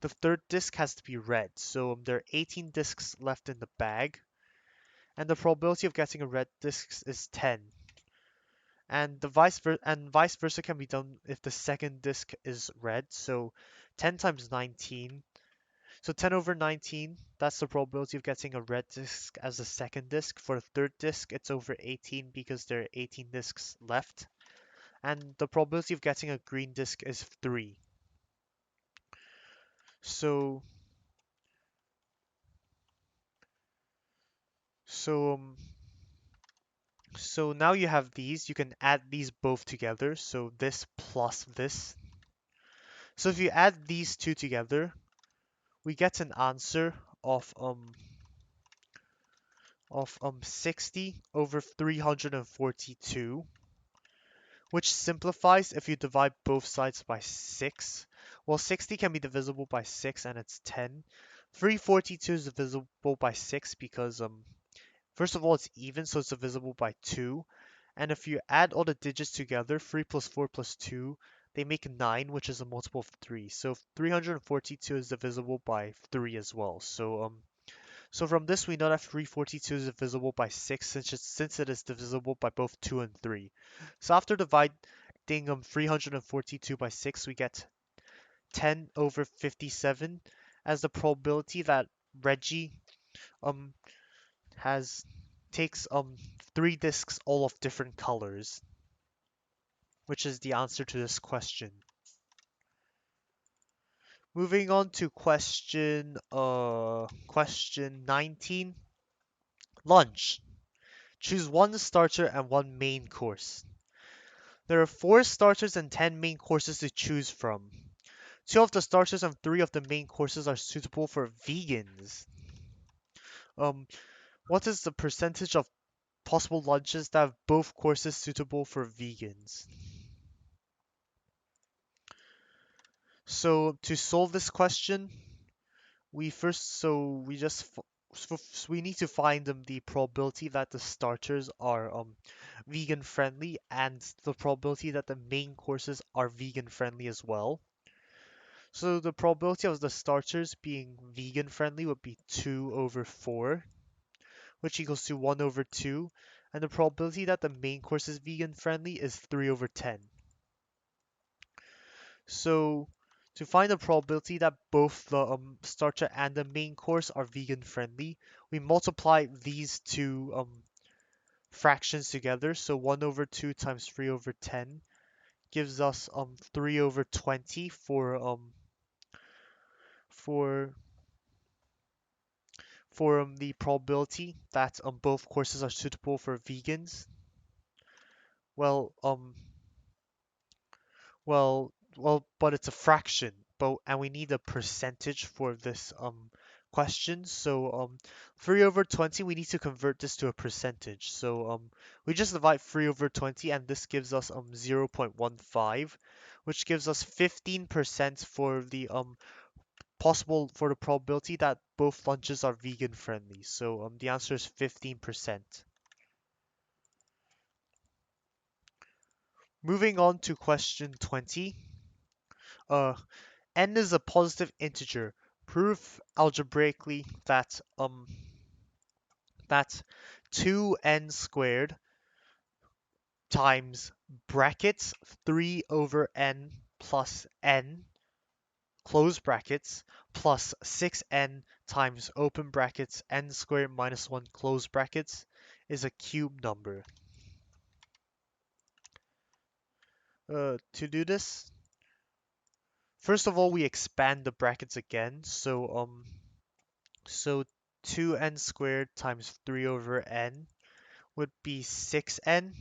the third disk has to be red. So there are 18 disks left in the bag, and the probability of getting a red disk is 10. And vice versa can be done if the second disk is red. So 10 times 19. So 10 over 19, that's the probability of getting a red disk as a second disk. For the third disk, it's over 18 because there are 18 disks left. And the probability of getting a green disk is 3. So so um, so now you have these. You can add these both together. So this plus this. So if you add these 2 together, we get an answer of 60 over 342, which simplifies if you divide both sides by 6. Well, 60 can be divisible by 6 and it's 10. 342 is divisible by 6 because first of all, it's even, so it's divisible by 2. And if you add all the digits together, 3 plus 4 plus 2, they make 9, which is a multiple of 3. So 342 is divisible by 3 as well. So from this, we know that 342 is divisible by 6, since it is divisible by both 2 and 3. So after dividing 342 by 6, we get 10 over 57 as the probability that Reggie um has takes 3 discs all of different colors, which is the answer to this question. Moving on to question 19. Lunch. Choose one starter and one main course. There are 4 starters and 10 main courses to choose from. 2 of the starters and 3 of the main courses are suitable for vegans. Um, what is the percentage of possible lunches that have both courses suitable for vegans? So to solve this question, we first so we just so we need to find the probability that the starters are vegan friendly and the probability that the main courses are vegan friendly as well. So the probability of the starters being vegan friendly would be 2 over 4, which equals to 1 over 2, and the probability that the main course is vegan friendly is 3 over 10. So to find the probability that both the starter and the main course are vegan friendly, we multiply these two fractions together. So 1 over 2 times 3 over 10 gives us 3 over 20 for the probability that both courses are suitable for vegans. Well, but it's a fraction, and we need a percentage for this question. So 3 over 20, we need to convert this to a percentage. So we just divide 3 over 20, and this gives us 0.15, which gives us 15% for the probability that both lunches are vegan friendly. So the answer is 15%. Moving on to question 20. Uh, n is a positive integer. Prove algebraically that 2n squared times brackets 3 over n plus n close brackets plus 6n times open brackets n squared minus 1 close brackets is a cube number. To do this, first of all, we expand the brackets again. So 2n squared times 3 over n would be 6n.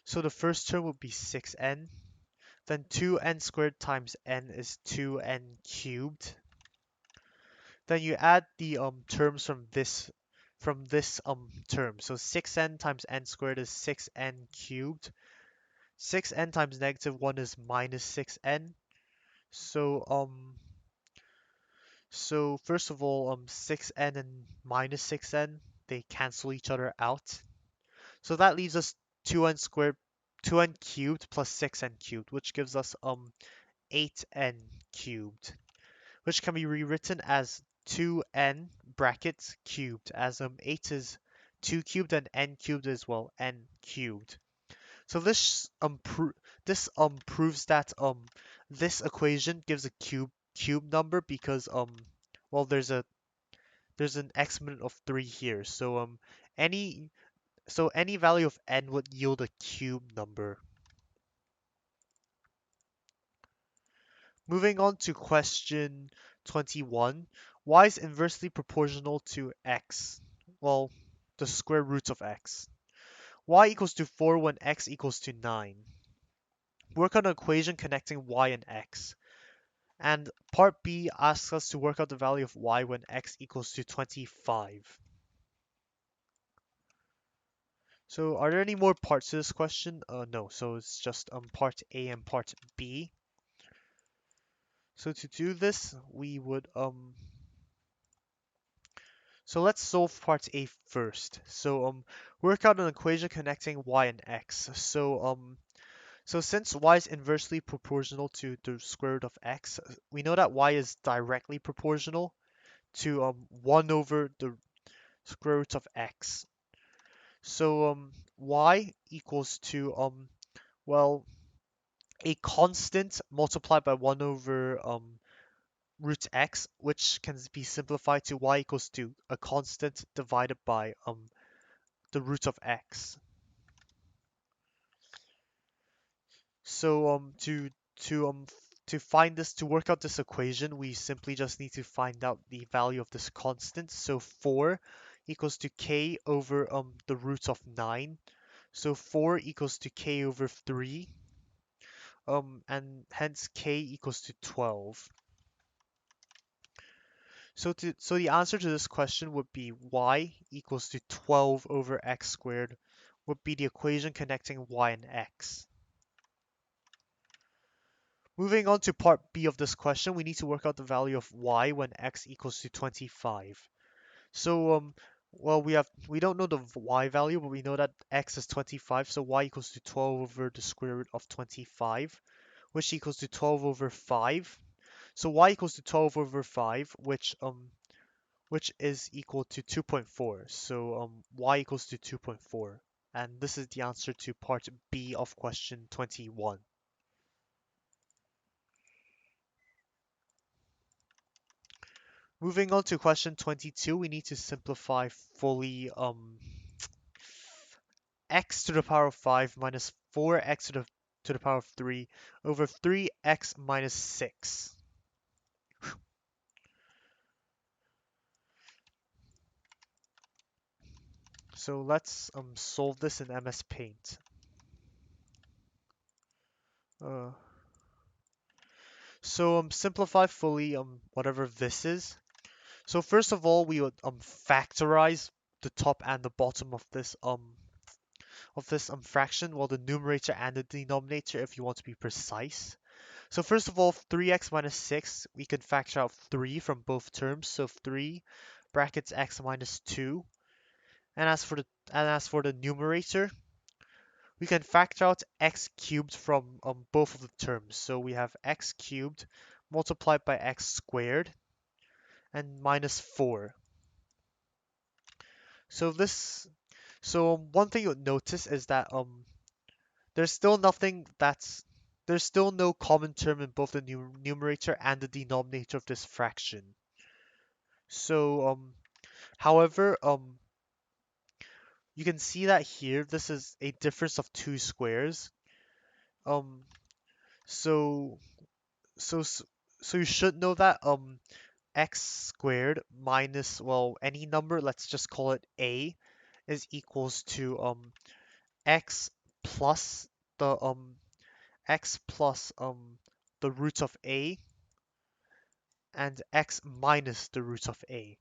So the first term would be 6n. Then 2n squared times n is 2n cubed. Then you add the terms from this term. So 6n times n squared is 6n cubed. 6n times -1 is minus 6n. So first of all, 6n and minus 6n, they cancel each other out. So that leaves us 2n squared, 2n cubed plus 6n cubed, which gives us 8n cubed, which can be rewritten as 2n brackets cubed, as 8 is 2 cubed and n cubed as well, n cubed. So this proves that this equation gives a cube number because well there's an exponent of 3 here. So any any value of n would yield a cube number. Moving on to question 21. Y is inversely proportional to x. Well, the square root of x. Y equals to 4 when x equals to 9. Work on an equation connecting y and x. And part B asks us to work out the value of y when x equals to 25. So are there any more parts to this question? No, so it's just part A and part B. So to do this, we would so let's solve part A first. So work out an equation connecting y and x. So since y is inversely proportional to the square root of x, we know that y is directly proportional to 1 over the square root of x. So y equals to well a constant multiplied by 1 over root x, which can be simplified to y equals to a constant divided by the root of x. So to find this, to work out this equation, we simply just need to find out the value of this constant. So 4 equals to k over the root of 9. So 4 equals to k over 3, and hence k equals to 12. So the answer to this question would be y equals to 12 over x squared would be the equation connecting y and x. Moving on to part B of this question, we need to work out the value of y when x equals to 25. So well, we don't know the y value, but we know that x is 25, so y equals to 12 over the square root of 25, which equals to 12 over 5. So y equals to 12 over 5, which is equal to 2.4. So y equals to 2.4. And this is the answer to part B of question 21. Moving on to question 22, we need to simplify fully x to the power of 5 minus 4x to the power of 3 over 3x minus 6. So let's solve this in MS Paint. Uh, so simplify fully whatever this is. So first of all, we would factorize the top and the bottom of this fraction, well, the numerator and the denominator if you want to be precise. So first of all, 3x minus 6, we can factor out 3 from both terms, so 3 brackets x minus 2. And as for the numerator, we can factor out x cubed from both of the terms. So we have x cubed multiplied by x squared and minus 4. So this, so one thing you'll notice is that there's still nothing that's there's still no common term in both the numerator and the denominator of this fraction. So however, you can see that here this is a difference of two squares. Um, so so so you should know that x squared minus, well, any number, let's just call it a, is equals to x plus the x plus the root of a and x minus the root of a.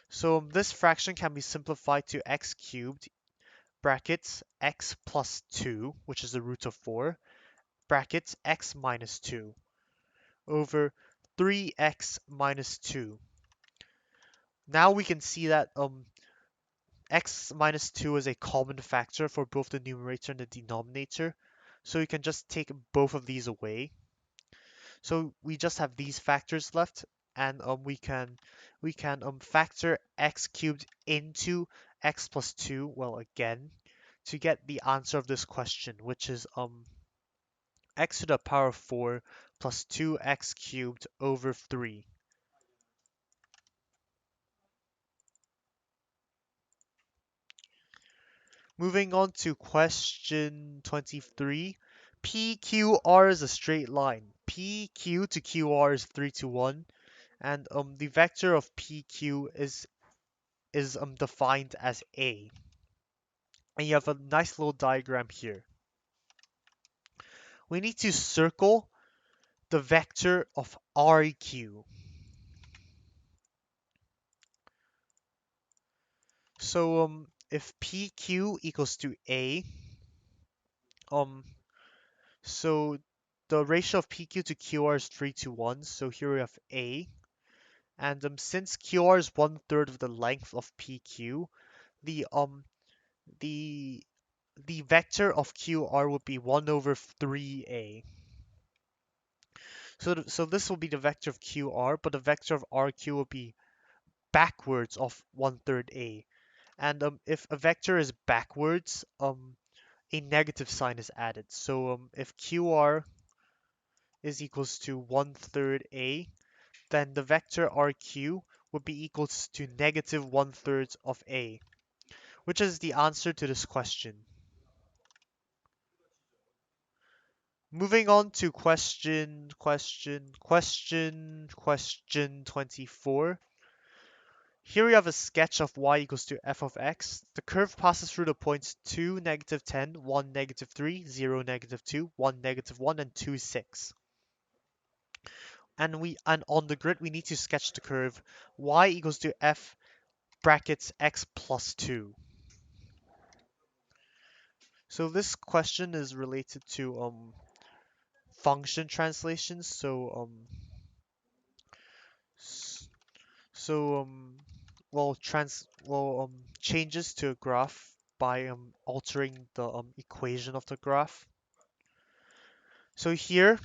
So this fraction can be simplified to x cubed brackets x plus 2, which is the root of 4, brackets x minus 2 over 3x minus 2. Now we can see that x minus 2 is a common factor for both the numerator and the denominator, so we can just take both of these away. So we just have these factors left, and we can factor x cubed into x plus 2, well, again, to get the answer of this question, which is x to the power of 4 plus 2x cubed over 3. Moving on to question 23. PQR is a straight line. PQ to QR is 3 to 1, and the vector of PQ is defined as A. And you have a nice little diagram here. We need to circle the vector of RQ. So if PQ equals to A, um so the ratio of PQ to QR is 3 to 1, so here we have A. And since QR is 1/3 of the length of PQ, the the the vector of QR would be 1 over 3A. So this will be the vector of QR, but the vector of RQ will be backwards of 1/3 A. And if a vector is backwards, a negative sign is added. So if QR is equals to 1/3 A, then the vector RQ would be equals to negative 1/3 of A, which is the answer to this question. Moving on to question 24. Here we have a sketch of y equals to f of x. The curve passes through the points 2, negative 10, 1, negative 3, 0, negative 2, 1, negative 1, and 2, 6. And on the grid we need to sketch the curve y equals to f brackets x plus 2. So this question is related to function translations. So changes to a graph by altering the equation of the graph. So here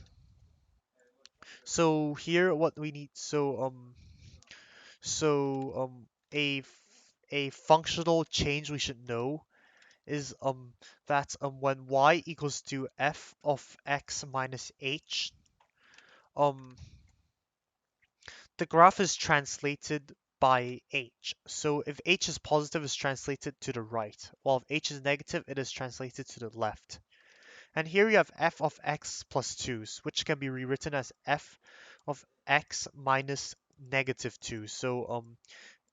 what we need so a functional change we should know is that when y equals to f of x minus h, um the graph is translated by h. So if h is positive, it's translated to the right, while if h is negative, it is translated to the left. And here you have f of x plus 2, which can be rewritten as f of x minus negative 2. So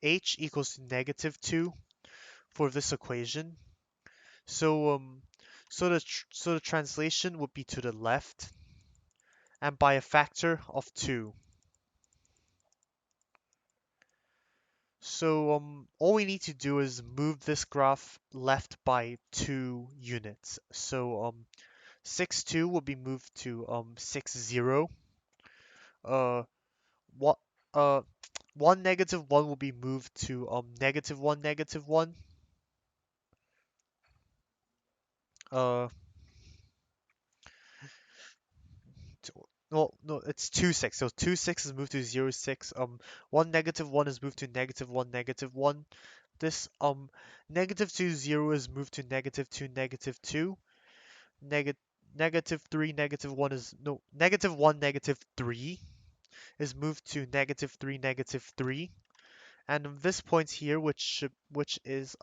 h equals to negative 2 for this equation. So so the translation would be to the left and by a factor of 2. So all we need to do is move this graph left by 2 units. So 6, 2 will be moved to 6, 0. Uh, what 1, negative 1 will be moved to negative 1, negative 1. Uh, well, no, it's 2, 6. So 2, 6 is moved to 0, 6. 1, negative 1 is moved to negative 1, negative 1. This negative 2, 0 is moved to negative 2, negative 2. Neg negative 3, negative 1 is, no, negative 1, negative 3 is moved to negative 3, negative 3. And this point here, which is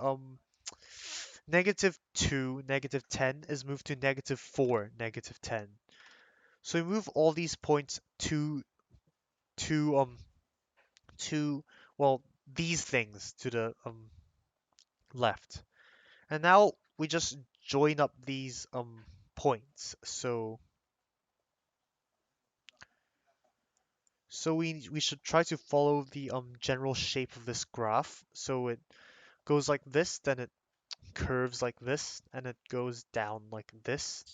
negative 2, negative 10, is moved to negative 4, negative 10. So we move all these points to to well these things to the left. And now we just join up these points. So we should try to follow the general shape of this graph. So it goes like this, then it curves like this, and it goes down like this,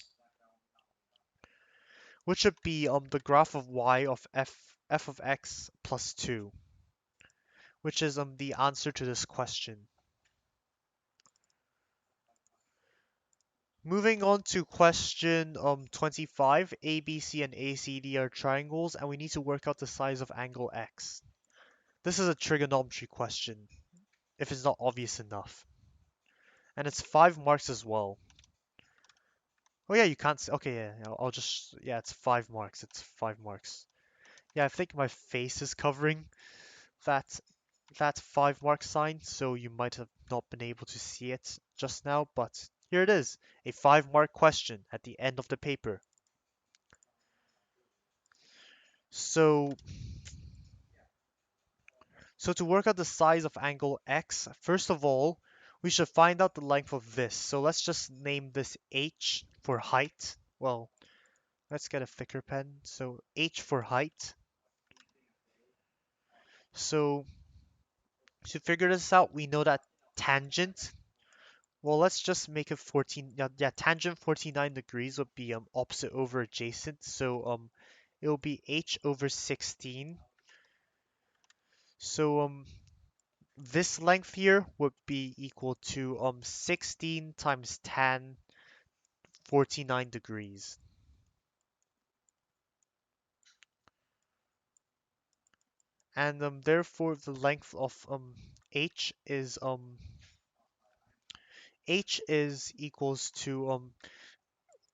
which should be the graph of y of f of x plus 2, which is the answer to this question. Moving on to question 25, ABC and ACD are triangles, and we need to work out the size of angle x. This is a trigonometry question, if it's not obvious enough. And it's 5 marks as well. Oh yeah, you can't see. Okay, yeah, I'll just, yeah, it's 5 marks. It's 5 marks. Yeah, I think my face is covering that 5 mark sign, so you might have not been able to see it just now, but here it is, a 5 mark question at the end of the paper. So So to work out the size of angle x, first of all, we should find out the length of this. So let's just name this h for height. Well, let's get a thicker pen. So h for height. So to figure this out, we know that tangent, well, let's just make it 14, yeah, tangent 49 degrees would be opposite over adjacent. So it will be h over 16. So this length here would be equal to 16 times tan 49 degrees. And therefore the length of h is equals to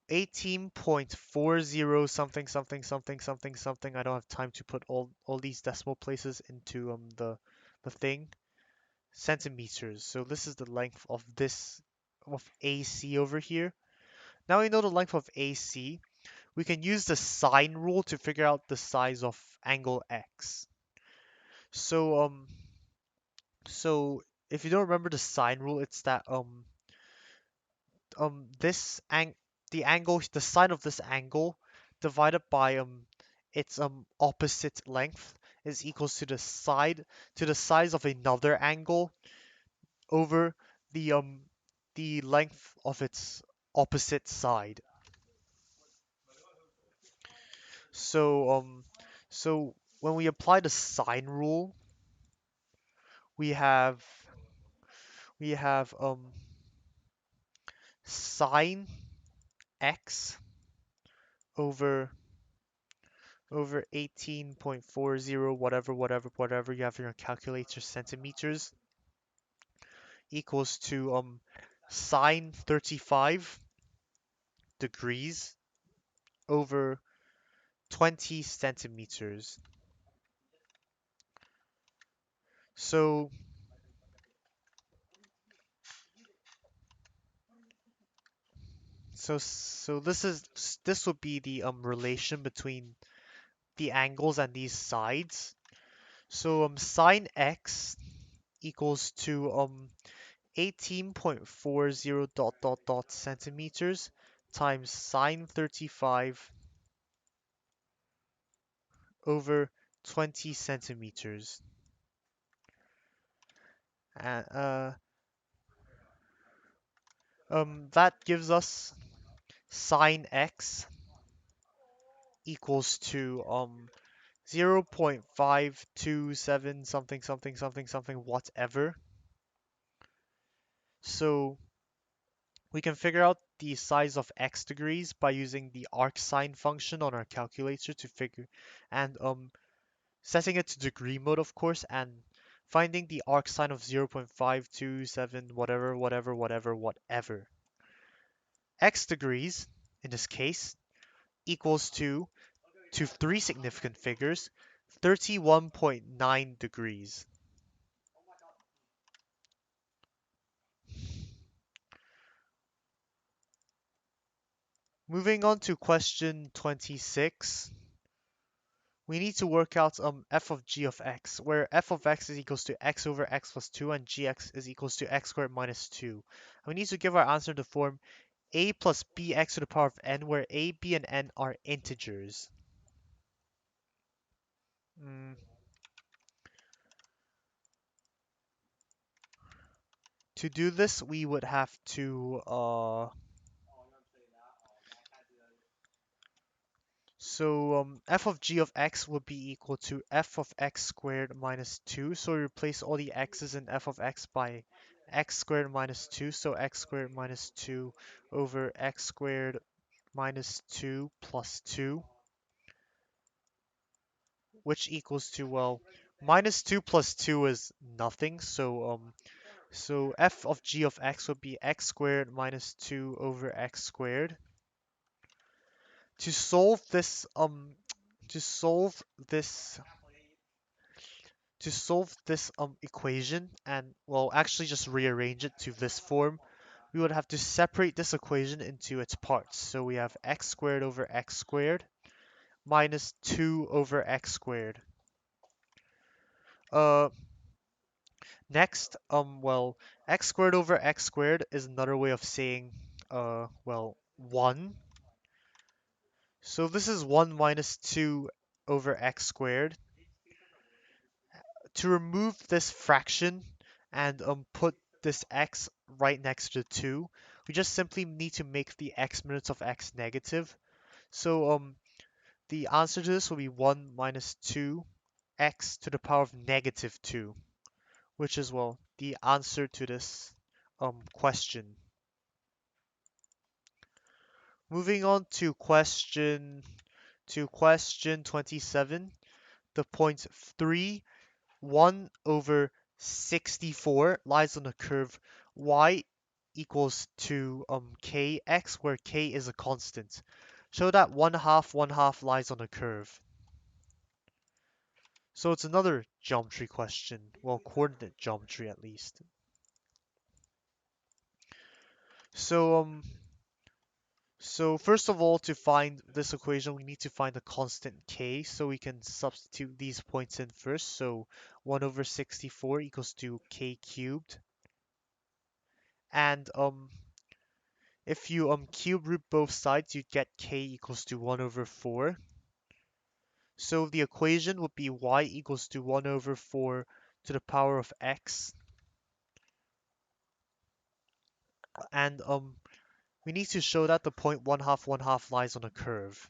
18.40 something something something something something. I don't have time to put all these decimal places into the thing. centimeters. So this is the length of this of AC over here. Now we know the length of AC. We can use the sine rule to figure out the size of angle X. So so if you don't remember the sine rule, it's that this the angle, the sine of this angle divided by its opposite length is equals to the size of another angle over the length of its opposite side. So so when we apply the sine rule, we have we have sine x over 18.40 whatever you have in your calculator centimeters equals to sine 35 degrees over 20 centimeters. So so this would be the relation between the angles and these sides. So sine x equals to 18.40 centimeters times sine 35 over 20 centimeters. And that gives us sine x equals to 0.527 something whatever. So we can figure out the size of x degrees by using the arcsine function on our calculator to figure and setting it to degree mode, of course, and finding the arcsine of 0.527 whatever. X degrees, in this case, equals to three significant figures, 31.9 degrees. Moving on to question 26. We need to work out f of g of x, where f of x is equals to x over x plus 2 and gx is equals to x squared minus 2. And we need to give our answer to form a plus bx to the power of n, where a, b, and n are integers. Mm. To do this, we would have to f of g of x would be equal to f of x squared minus 2. So we replace all the x's in f of x by x squared minus 2. So x squared minus 2 over x squared minus 2 plus 2, which equals to, well, minus 2 plus 2 is nothing. So f of g of x would be x squared minus 2 over x squared. To solve this to solve this to solve this equation and, well, actually just rearrange it to this form, we would have to separate this equation into its parts. So we have x squared over x squared minus 2 over x squared. Uh, Next, well, x squared over x squared is another way of saying, well, 1. So this is 1 minus 2 over x squared. To remove this fraction and put this x right next to 2, we just simply need to make the exponents of x negative. So the answer to this will be 1 minus 2x to the power of negative 2, which is, well, the answer to this question. Moving on to question 27, the point 3, 1 over 64 lies on the curve y equals to kx, where k is a constant. Show that 1/2 lies on the curve. So it's another geometry question. Well, coordinate geometry at least. So so first of all, to find this equation, we need to find a constant k, so we can substitute these points in first. So 1 over 64 equals to k cubed. And if you cube root both sides, you'd get k equals to 1 over 4. So the equation would be y equals to 1 over 4 to the power of x. And we need to show that the point 1/2 1/2 lies on a curve.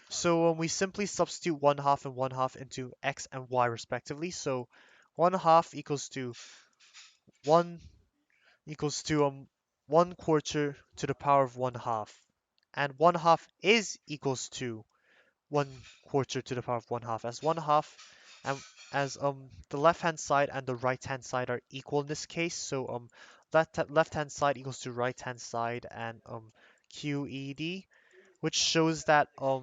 So we simply substitute 1/2 and 1/2 into x and y respectively. So 1/2 equals to 1 equals to 1/4 to the power of 1/2. And 1/2 is equals to 1/4 to the power of 1/2, as 1/2 and as the left hand side and the right hand side are equal in this case. So left hand side equals to right hand side, and QED, which shows that the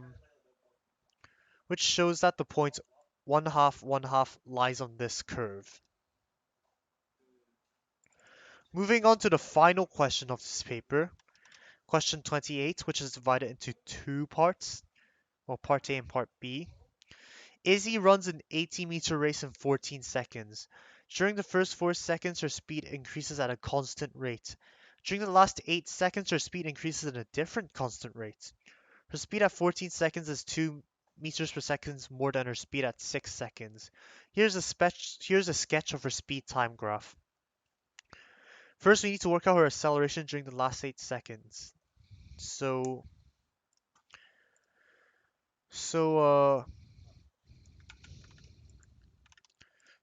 point 1/2 1/2 lies on this curve. Moving on to the final question of this paper, question 28, which is divided into two parts, well, part A and part B. Izzy runs an 80-meter race in 14 seconds. During the first 4 seconds, her speed increases at a constant rate. During the last 8 seconds, her speed increases at a different constant rate. Her speed at 14 seconds is 2 meters per second more than her speed at 6 seconds. Here's a sketch of her speed time graph. First, we need to work out her acceleration during the last 8 seconds. So, so, uh,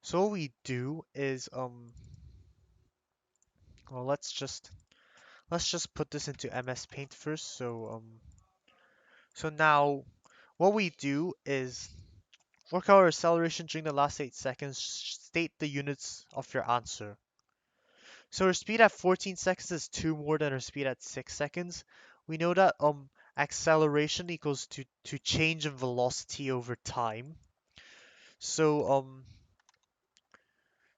so what we do is, well, let's just put this into MS Paint first. So now what we do is work out our acceleration during the last 8 seconds, state the units of your answer. So her speed at 14 seconds is 2 more than her speed at 6 seconds. We know that acceleration equals to change in velocity over time. So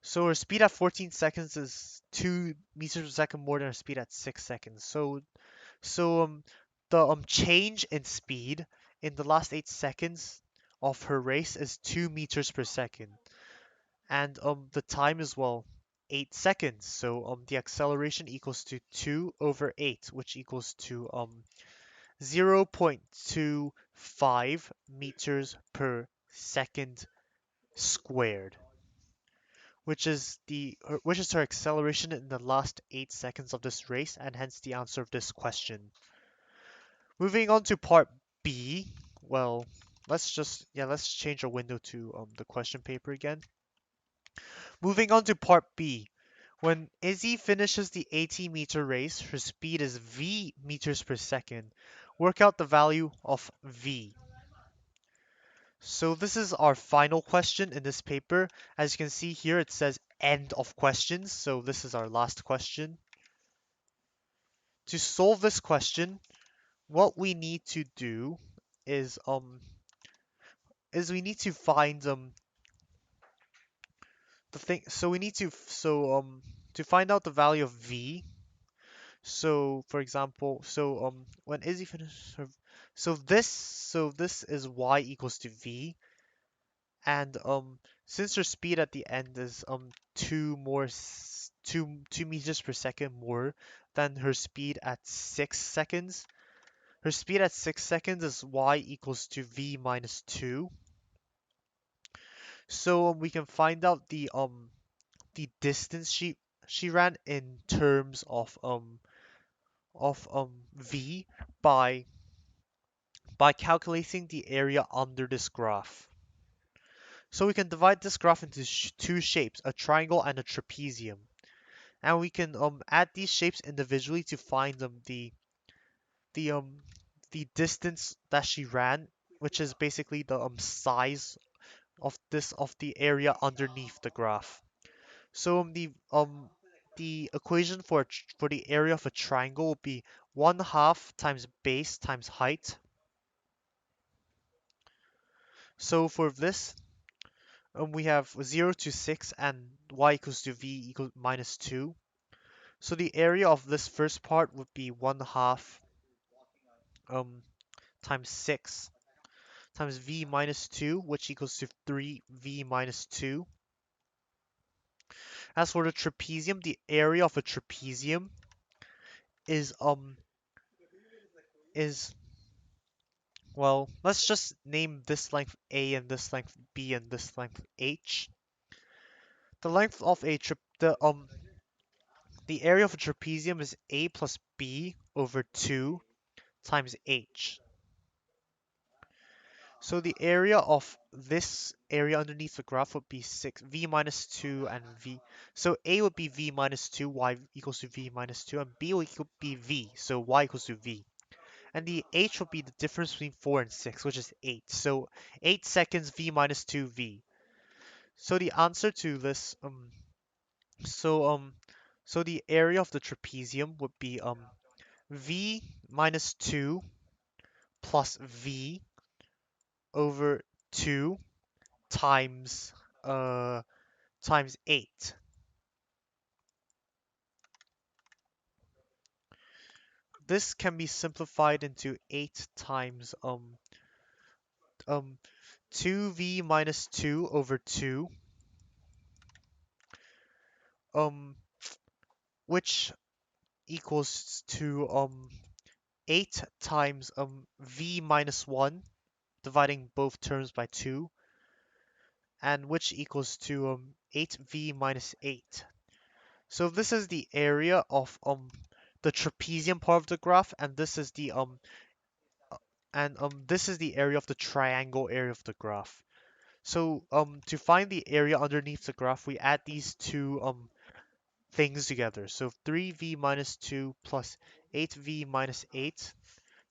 so her speed at 14 seconds is 2 meters per second more than her speed at 6 seconds. So the change in speed in the last 8 seconds of her race is 2 meters per second. And the time is, well, 8 seconds. So the acceleration equals to 2 over 8, which equals to 0.25 meters per second squared, which is her acceleration in the last 8 seconds of this race, and hence the answer of this question. Moving on to part B. Well, let's change our window to the question paper again. Moving on to part B. When Izzy finishes the 80-meter race, her speed is v meters per second. Work out the value of v. So this is our final question in this paper. As you can see here, it says end of questions. So this is our last question. To solve this question, what we need to do is we need to find the thing. So we need to find out the value of v. So for example, when Izzy finishes her, so this is y equals to v, and since her speed at the end is 2 meters per second more than her speed at 6 seconds, her speed at 6 seconds is y equals to v minus 2. So we can find out the distance she ran in terms of v by calculating the area under this graph. So we can divide this graph into two shapes, a triangle and a trapezium. And we can add these shapes individually to find the um the distance that she ran, which is basically the size of the area underneath the graph. So the equation for the area of a triangle will be 1/2 times base times height. So for this, we have 0 to 6 and y equals to v equals minus 2. So the area of this first part would be 1/2 um, times 6 times v minus 2, which equals to 3v minus 2. As for the trapezium, the area of a trapezium is is well, let's just name this length A and this length B and this length H. The length of a tra the area of a trapezium is A plus B over 2 times H. So the area of this area underneath the graph would be 6 v minus 2 and v. So A would be v minus 2, y equals to v minus 2, and B would be v, so y equals to v. And the h would be the difference between 4 and 6, which is 8. So 8 seconds v minus 2v. So the answer to this, so so the area of the trapezium would be v minus 2 plus v over 2 times uh times 8. This can be simplified into 8 times um 2v minus 2 over 2 um which equals to 8 times v minus 1, dividing both terms by 2, and which equals to 8v minus 8. So this is the area of the trapezium part of the graph, and this is the area of the triangle area of the graph. So to find the area underneath the graph, we add these two things together. So 3v minus 2 plus 8v minus 8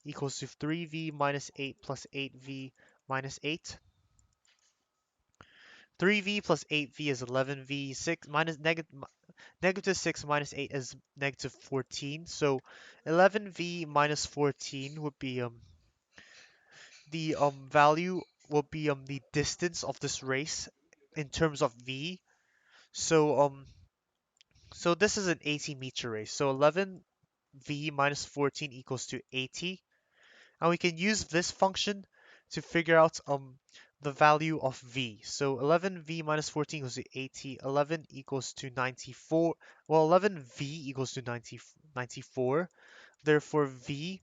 equals to 3v minus 8 plus 8v minus 8. 3v plus 8v is 11v. 6 minus negative 6 minus 8 is negative 14. So 11v minus 14 would be the value will be the distance of this race in terms of v. So so this is an 80-meter race. So 11v minus 14 equals to 80. And we can use this function to figure out the value of v. So 11v minus 14 equals to 80. 11 equals to 94. Well, 11v equals to 94. Therefore, v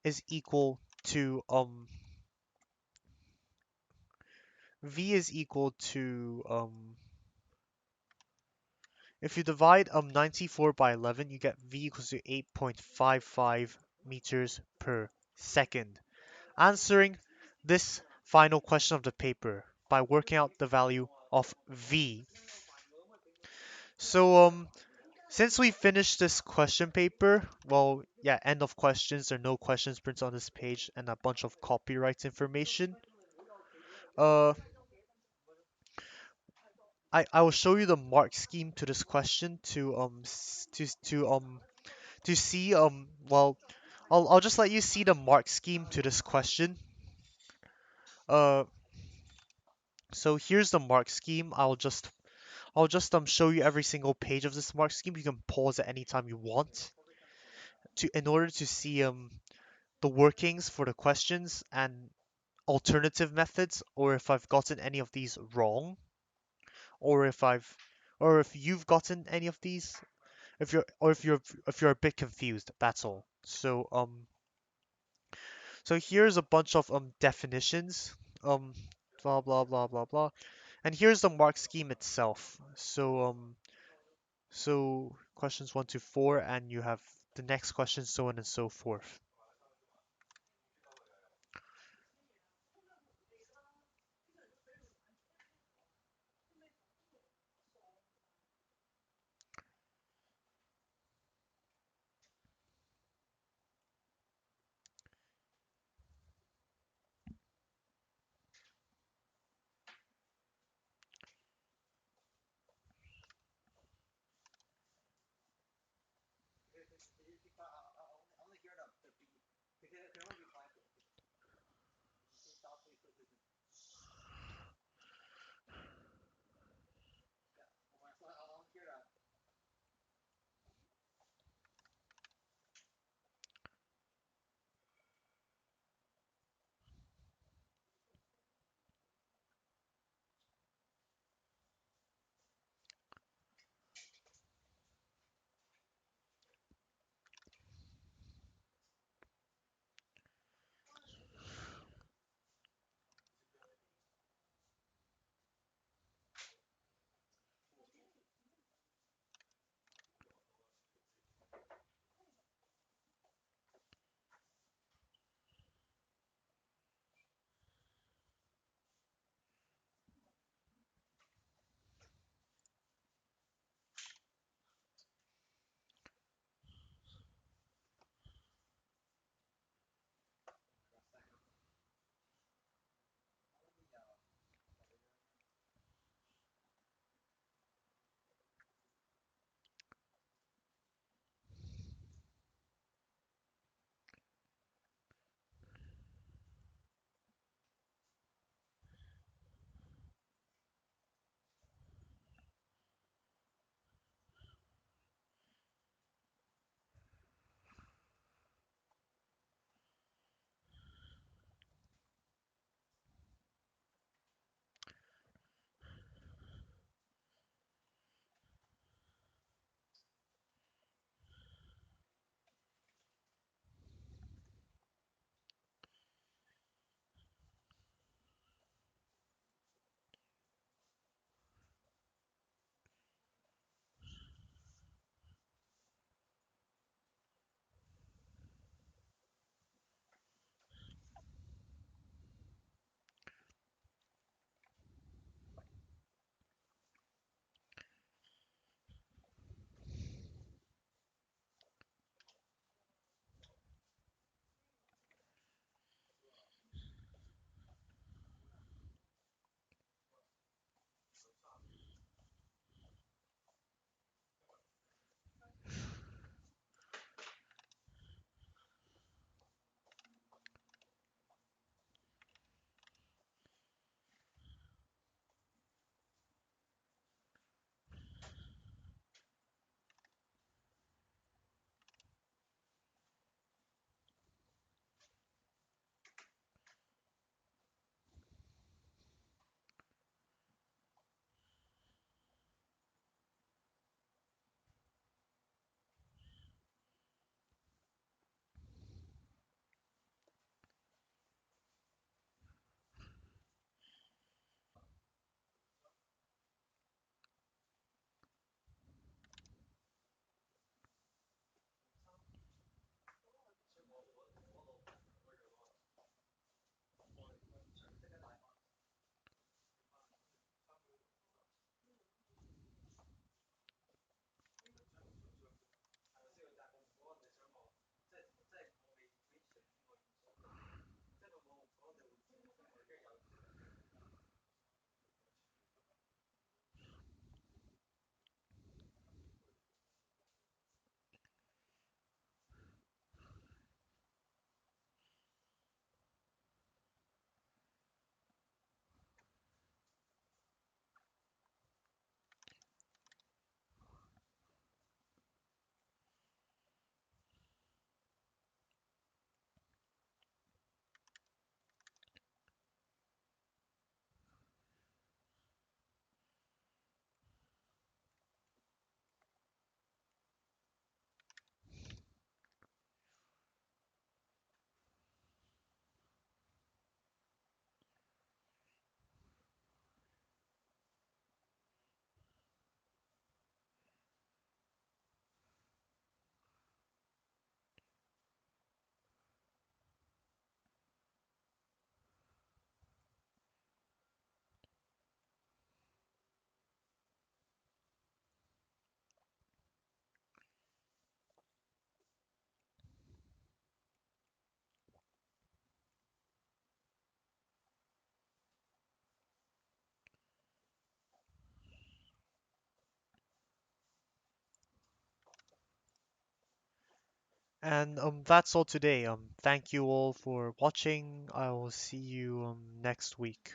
is equal to v is equal to if you divide 94 by 11, you get v equals to 8.55 meters per second. Answering this final question of the paper by working out the value of v. So since we finished this question paper, well, yeah, end of questions. There are no questions printed on this page and a bunch of copyright information. Uh, I will show you the mark scheme to this question to see well I'll just let you see the mark scheme to this question. Uh, so here's the mark scheme. I'll just show you every single page of this mark scheme. You can pause at any time you want to in order to see the workings for the questions and alternative methods, or if I've gotten any of these wrong, or if you've gotten any of these, if you're a bit confused, that's all. So here's a bunch of definitions, um blah blah blah blah blah, and here's the mark scheme itself. So questions 1 to 4, and you have the next question, so on and so forth. And that's all today. Thank you all for watching. I will see you next week.